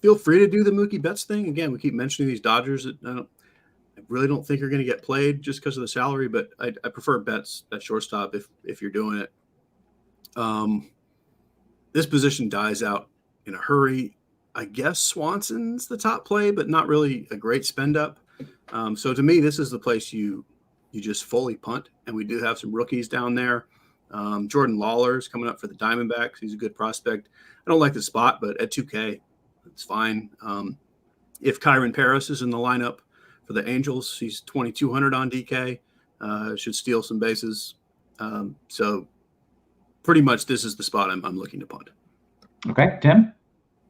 feel free to do the Mookie Betts thing. Again, we keep mentioning these Dodgers that I really don't think are going to get played just because of the salary, but I prefer Betts at shortstop if you're doing it. This position dies out in a hurry. I guess Swanson's the top play, but not really a great spend up. So to me, this is the place you just fully punt, and we do have some rookies down there. Jordan Lawler's coming up for the Diamondbacks. He's a good prospect. I don't like the spot, but at 2K, it's fine. If Kyron Paris is in the lineup for the Angels, he's 2,200 on DK. Should steal some bases. So pretty much this is the spot I'm looking to punt. Okay, Tim?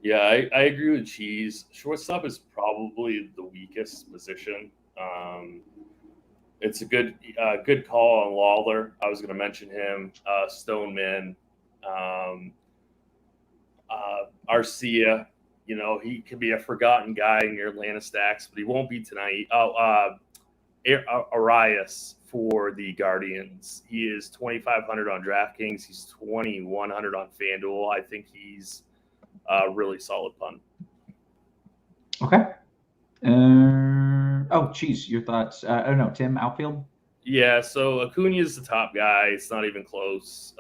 Yeah, I agree with Cheese. Shortstop is probably the weakest position. It's a good call on Lawler. I was going to mention him. Stoneman, Arcia. He could be a forgotten guy in your Atlanta stacks, but he won't be tonight. Arias for the Guardians. He is 2,500 on DraftKings. He's 2,100 on FanDuel. I think he's a really solid punt. Okay. Cheese, your thoughts? No, Tim, outfield? Yeah, so Acuna is the top guy. It's not even close.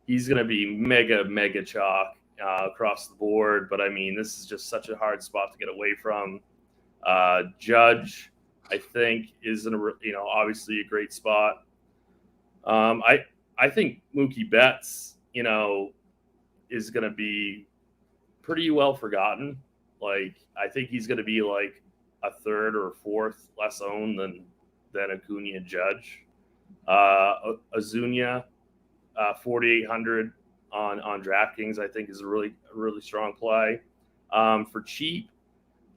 He's going to be mega chalk across the board. But, this is just such a hard spot to get away from. Judge, I think, is obviously a great spot. I think Mookie Betts, is going to be pretty well forgotten. I think he's going to be like a third or fourth less owned than Acuna and Judge. Azuña, 4,800 on DraftKings, I think is a really strong play. For cheap,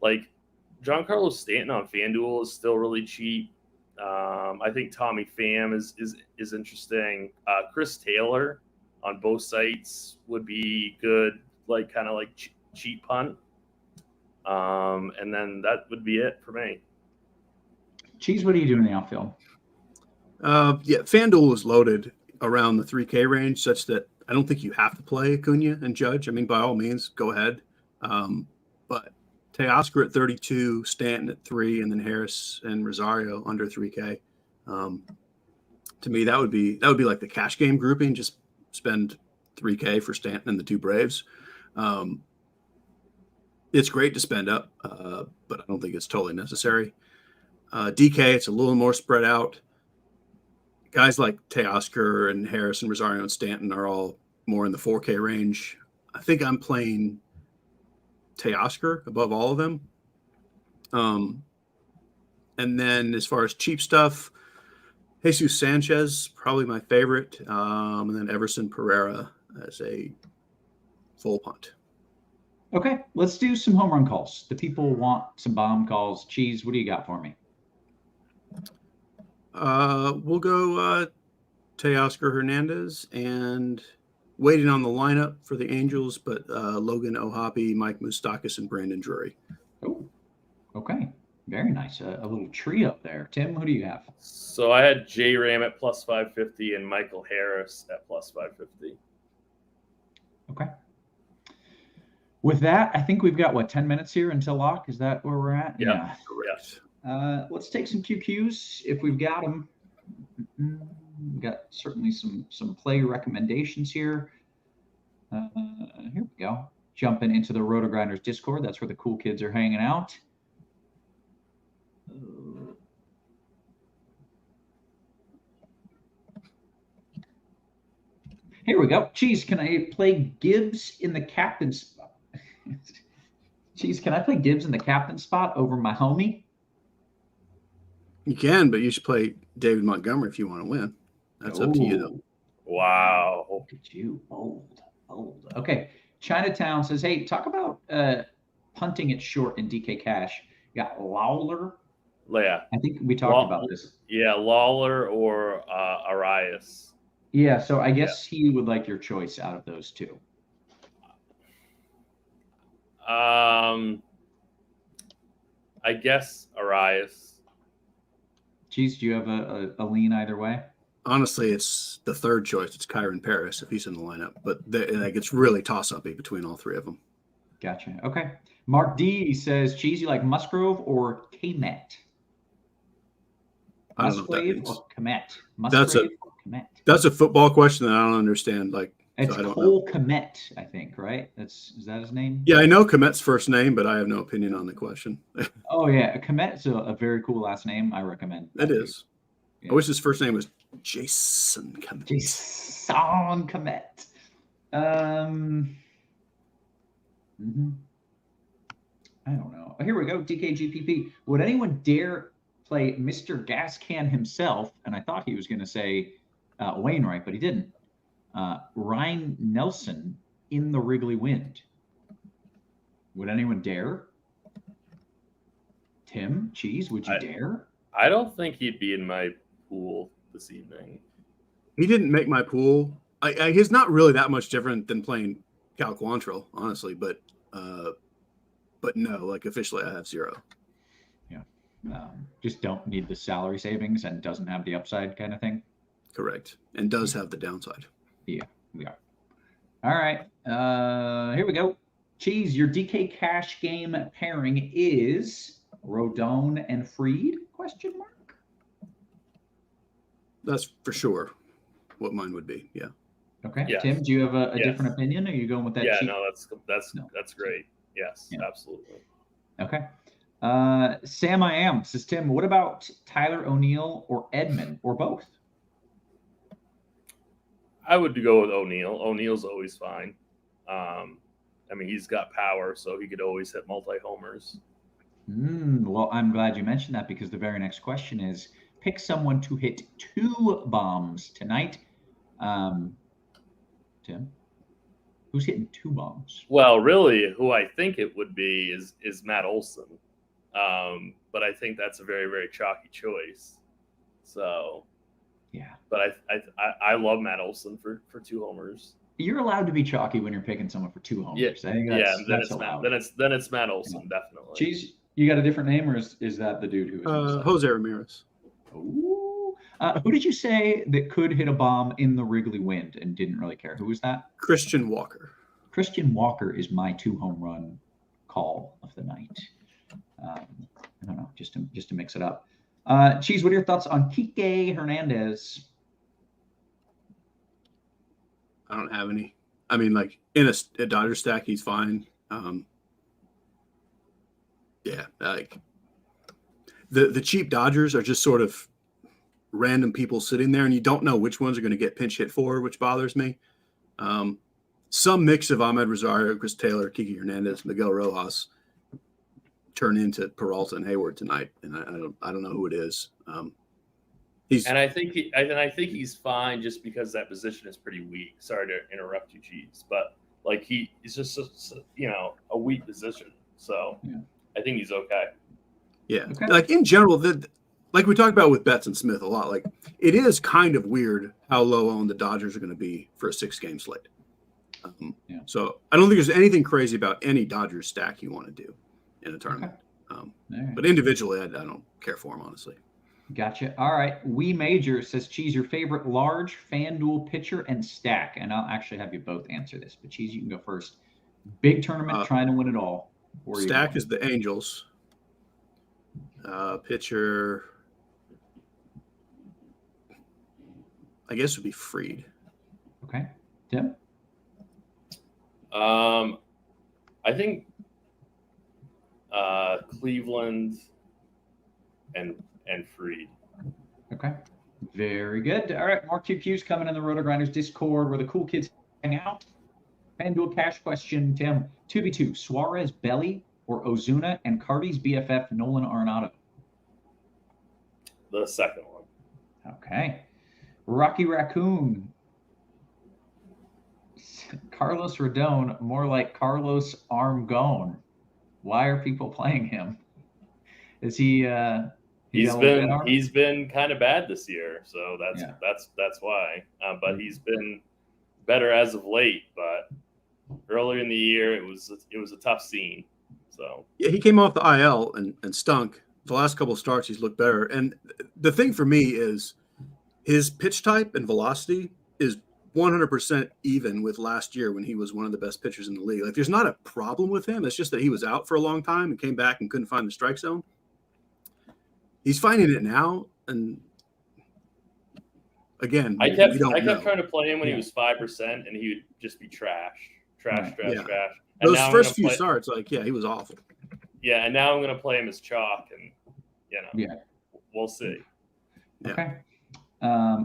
Giancarlo Stanton on FanDuel is still really cheap. I think Tommy Pham is interesting. Chris Taylor on both sites would be good, cheap punt. And then that would be it for me. Cheese, what do you do in the outfield? FanDuel is loaded around the 3K range such that I don't think you have to play Acuna and Judge. By all means, go ahead. But Teoscar at 32, Stanton at 3, and then Harris and Rosario under 3K. To me, that would be like the cash game grouping. Just spend 3K for Stanton and the 2 Braves. It's great to spend up, but I don't think it's totally necessary. DK, it's a little more spread out. Guys like Teoscar and Harris and Rosario and Stanton are all more in the 4K range. I think I'm playing Teoscar above all of them. And then as far as cheap stuff, Jesus Sanchez, probably my favorite. And then Everson Pereira as a full punt. Okay, let's do some home run calls. The people want some bomb calls. Cheese, what do you got for me? We'll go Teoscar Hernandez, and waiting on the lineup for the Angels, but Logan O'Hoppe, Mike Moustakas, and Brandon Drury. Oh, okay. Very nice. A little trio there. Tim, who do you have? So I had J Ram at plus 550 and Michael Harris at plus 550. Okay. With that, I think we've got, 10 minutes here until lock? Is that where we're at? Yeah. Correct. Let's take some QQs if we've got them. We've got certainly some play recommendations here. Here we go. Jumping into the RotoGrinders Discord. That's where the cool kids are hanging out. Here we go. Cheese, can I play Gibbs in the captain spot? Cheese, can I play Gibbs in the captain spot over my homie? You can, but you should play David Montgomery if you want to win. That's up to you, though. Wow. Look at you. Bold. Okay. Chinatown says, hey, talk about punting it short in DK Cash. You got Lawler. Yeah. I think we talked about this. Yeah, Lawler or Arias. Yeah, so I guess he would like your choice out of those two. I guess Arias. Cheese, do you have a lean either way? Honestly, it's the third choice. It's Kyron Paris if he's in the lineup, but it's really toss-uppy between all 3 of them. Gotcha. Okay. Mark D says, Cheese, you like Musgrove or Kmet? I don't know what that Musgrave means. or Kmet? Musgrave or Kmet? That's a football question that I don't understand. It's so I don't Cole know. Kmet, I think, right? Is that his name? Yeah, I know Komet's first name, but I have no opinion on the question. Oh, yeah. Kmet's a very cool last name. I recommend. It is. Yeah. I wish his first name was Jason Komet. Jason Kmet. I don't know. Oh, here we go. DKGPP. Would anyone dare play Mr. Gas Can himself? And I thought he was going to say Wainwright, but he didn't. Ryan Nelson in the Wrigley Wind. Would anyone dare? Tim, Cheese, would you dare? I don't think he'd be in my pool this evening. He didn't make my pool. He's not really that much different than playing Cal Quantrill, honestly, but no, officially I have 0. Yeah. Just don't need the salary savings and doesn't have the upside kind of thing. Correct. And does have the downside. Yeah, we are. All right. Here we go. Cheese, your DK Cash game pairing is Rodon and Freed? ? That's for sure what mine would be. Yeah. Okay. Yeah. Tim, do you have a Yes. different opinion? Or are you going with that? Yeah, cheap? no, that's great. Yes, Yeah. absolutely. Okay. Sam I Am says, Tim, what about Tyler O'Neill or Edman or both? I would go with O'Neill. O'Neill's always fine. He's got power, so he could always hit multi-homers. Well, I'm glad you mentioned that because the very next question is pick someone to hit 2 bombs tonight. Tim, who's hitting 2 bombs? Well, really, who I think it would be is Matt Olson. But I think that's a very, very chalky choice. So, yeah. But I love Matt Olson for 2 homers. You're allowed to be chalky when you're picking someone for 2 homers. Yeah, I think that's allowed. Then it's Matt Olson, definitely. Cheese, you got a different name, or is that the dude who is? Jose Ramirez. Ooh. Who did you say that could hit a bomb in the Wrigley Wind and didn't really care? Who was that? Christian Walker. Christian Walker is my 2 home run call of the night. I don't know, just to mix it up. Cheese, what are your thoughts on Kike Hernandez? I don't have any. I mean, like in a Dodger stack, he's fine. Yeah, like the cheap Dodgers are just sort of random people sitting there, and you don't know which ones are going to get pinch hit for, which bothers me. Some mix of Ahmed Rosario, Chris Taylor, Kike Hernandez, Miguel Rojas turn into Peralta and Hayward tonight, and I don't know who it is. I think he's fine just because that position is pretty weak. Sorry to interrupt you, Cheese, but like he's just a weak position. So yeah. I think he's okay. Yeah, okay. Like in general, like we talked about with Betts and Smith a lot. Like it is kind of weird how low owned the Dodgers are going to be for a 6-game slate. So I don't think there's anything crazy about any Dodgers stack you want to do in a tournament. Okay. Right. But individually, I don't care for them, honestly. Gotcha. All right. We Major says, Cheese, your favorite large FanDuel pitcher and stack. And I'll actually have you both answer this. But Cheese, you can go first. Big tournament, trying to win it all. Stack is the Angels. Pitcher, I guess, would be Fried. Okay. Tim? I think Cleveland and Fried. Okay. Very good. All right. More QQs coming in the RotoGrinders Discord where the cool kids hang out. FanDuel cash question, Tim. 2v2, Suarez, Belly, or Ozuna and Cardi's BFF, Nolan Arenado? The second one. Okay. Rocky Raccoon. Carlos Rodon, more like Carlos Armgone. Why are people playing him? Is he he's been kind of bad this year, so that's why. But he's been better as of late, but earlier in the year it was a tough scene. So yeah, he came off the IL and stunk. The last couple of starts he's looked better. And the thing for me is his pitch type and velocity is 100% even with last year when he was one of the best pitchers in the league. Like there's not a problem with him. It's just that he was out for a long time and came back and couldn't find the strike zone. He's finding it now. And again, I kept trying to play him when he was 5% and he would just be trash. And those first few starts, he was awful. Yeah. And now I'm going to play him as chalk and, we'll see. Yeah. Okay.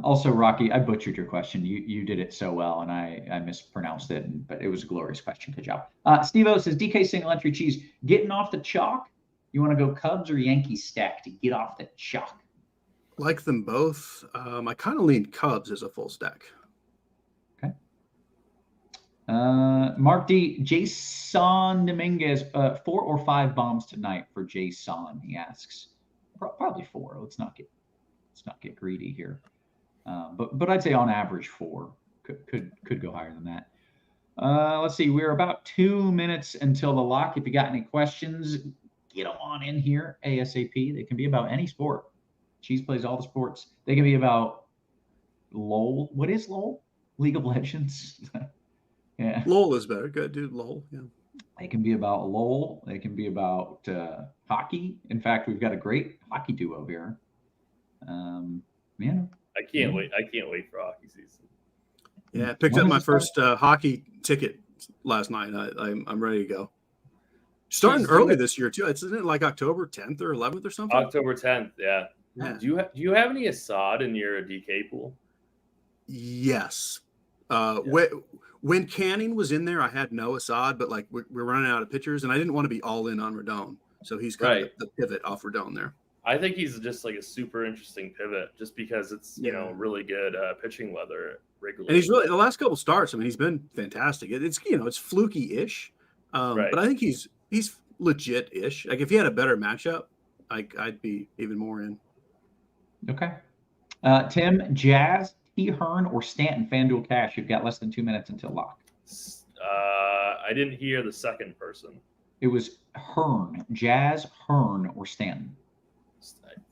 Also, Rocky, I butchered your question. You did it so well, and I mispronounced it, but it was a glorious question. Good job. Steve-O says, DK single entry Cheese, getting off the chalk? You want to go Cubs or Yankees stack to get off the chalk? Like them both. I kind of lean Cubs as a full stack. Okay. Mark D, Jason Dominguez, 4 or 5 bombs tonight for Jason, he asks. Probably 4. Let's not get greedy here. But I'd say on average 4. Could go higher than that. Let's see. We're about 2 minutes until the lock. If you got any questions, get them on in here ASAP. They can be about any sport. Cheese plays all the sports. They can be about LOL. What is LOL? League of Legends. Yeah. LOL is better. Good, dude. LOL. Yeah. They can be about LOL. They can be about hockey. In fact, we've got a great hockey duo here. I can't wait. I can't wait for hockey season. Yeah, I picked up my first hockey ticket last night. I'm ready to go. Starting early this year too. Isn't it like October 10th or 11th or something? October 10th. Yeah. Do you have any Assad in your DK pool? Yes. When Canning was in there, I had no Assad, but like we're running out of pitchers, and I didn't want to be all in on Rodon, so he's kind of the pivot off Rodon there. I think he's just like a super interesting pivot, just because it's really good pitching weather regularly. And he's really the last couple starts. I mean, he's been fantastic. It's it's fluky-ish, but I think he's legit-ish. Like if he had a better matchup, I'd be even more in. Okay, Tim, Jazz, T. Hearn, or Stanton FanDuel cash. You've got less than 2 minutes until lock. I didn't hear the second person. It was Hearn, Jazz, Hearn, or Stanton.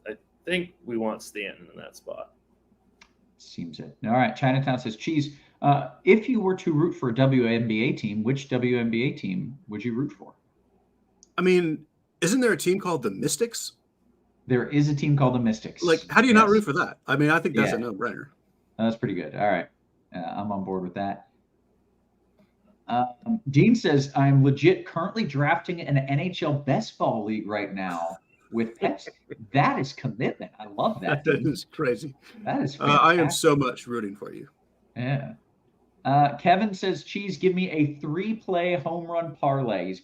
I think we want Stanton in that spot. Seems it. All right. Chinatown says, Cheese, if you were to root for a WNBA team, which WNBA team would you root for? I mean, isn't there a team called the Mystics? There is a team called the Mystics. Like, how do you not Yes. root for that? I mean, I think that's Yeah. a no-brainer. That's pretty good. All right. I'm on board with that. Dean says, I'm legit currently drafting an NHL best ball league right now with pets. That is commitment. I love that. That Dean. is crazy. That is I fantastic. am so much rooting for you. Yeah. Kevin says, Cheese, give me a 3-play home run parlay.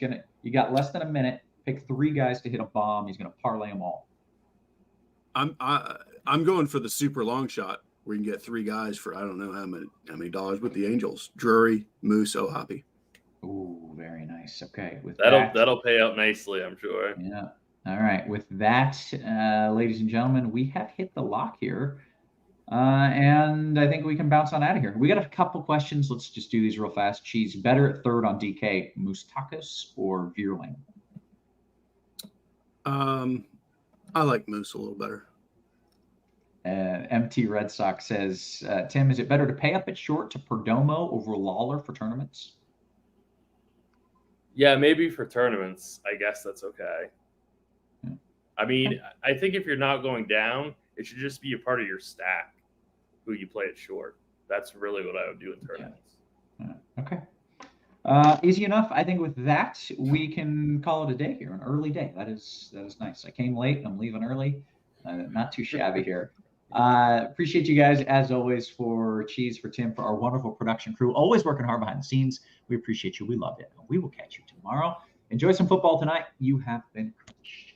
You got less than a minute. Pick 3 guys to hit a bomb. He's gonna parlay them all. I'm going for the super long shot where you can get 3 guys for I don't know how many dollars with the Angels. Drury, Moose, O'Hoppy. Ooh, very nice. Okay, with That'll pay out nicely, I'm sure. Yeah. All right. With that, ladies and gentlemen, we have hit the lock here. And I think we can bounce on out of here. We got a couple questions. Let's just do these real fast. Cheese, better at third on DK, Moustakas or Vierling? I like Moose a little better. MT Red Sox says, Tim, is it better to pay up at short to Perdomo over Lawler for tournaments? Yeah, maybe for tournaments, I guess that's okay. Yeah. I mean, I think if you're not going down, it should just be a part of your stack who you play at short. That's really what I would do in tournaments. Yeah. Okay. Easy enough. I think with that, we can call it a day here, an early day. That is nice. I came late. I'm leaving early. Not too shabby here. Appreciate you guys, as always, for Cheese, for Tim, for our wonderful production crew. Always working hard behind the scenes. We appreciate you. We love it. We will catch you tomorrow. Enjoy some football tonight. You have been crushed.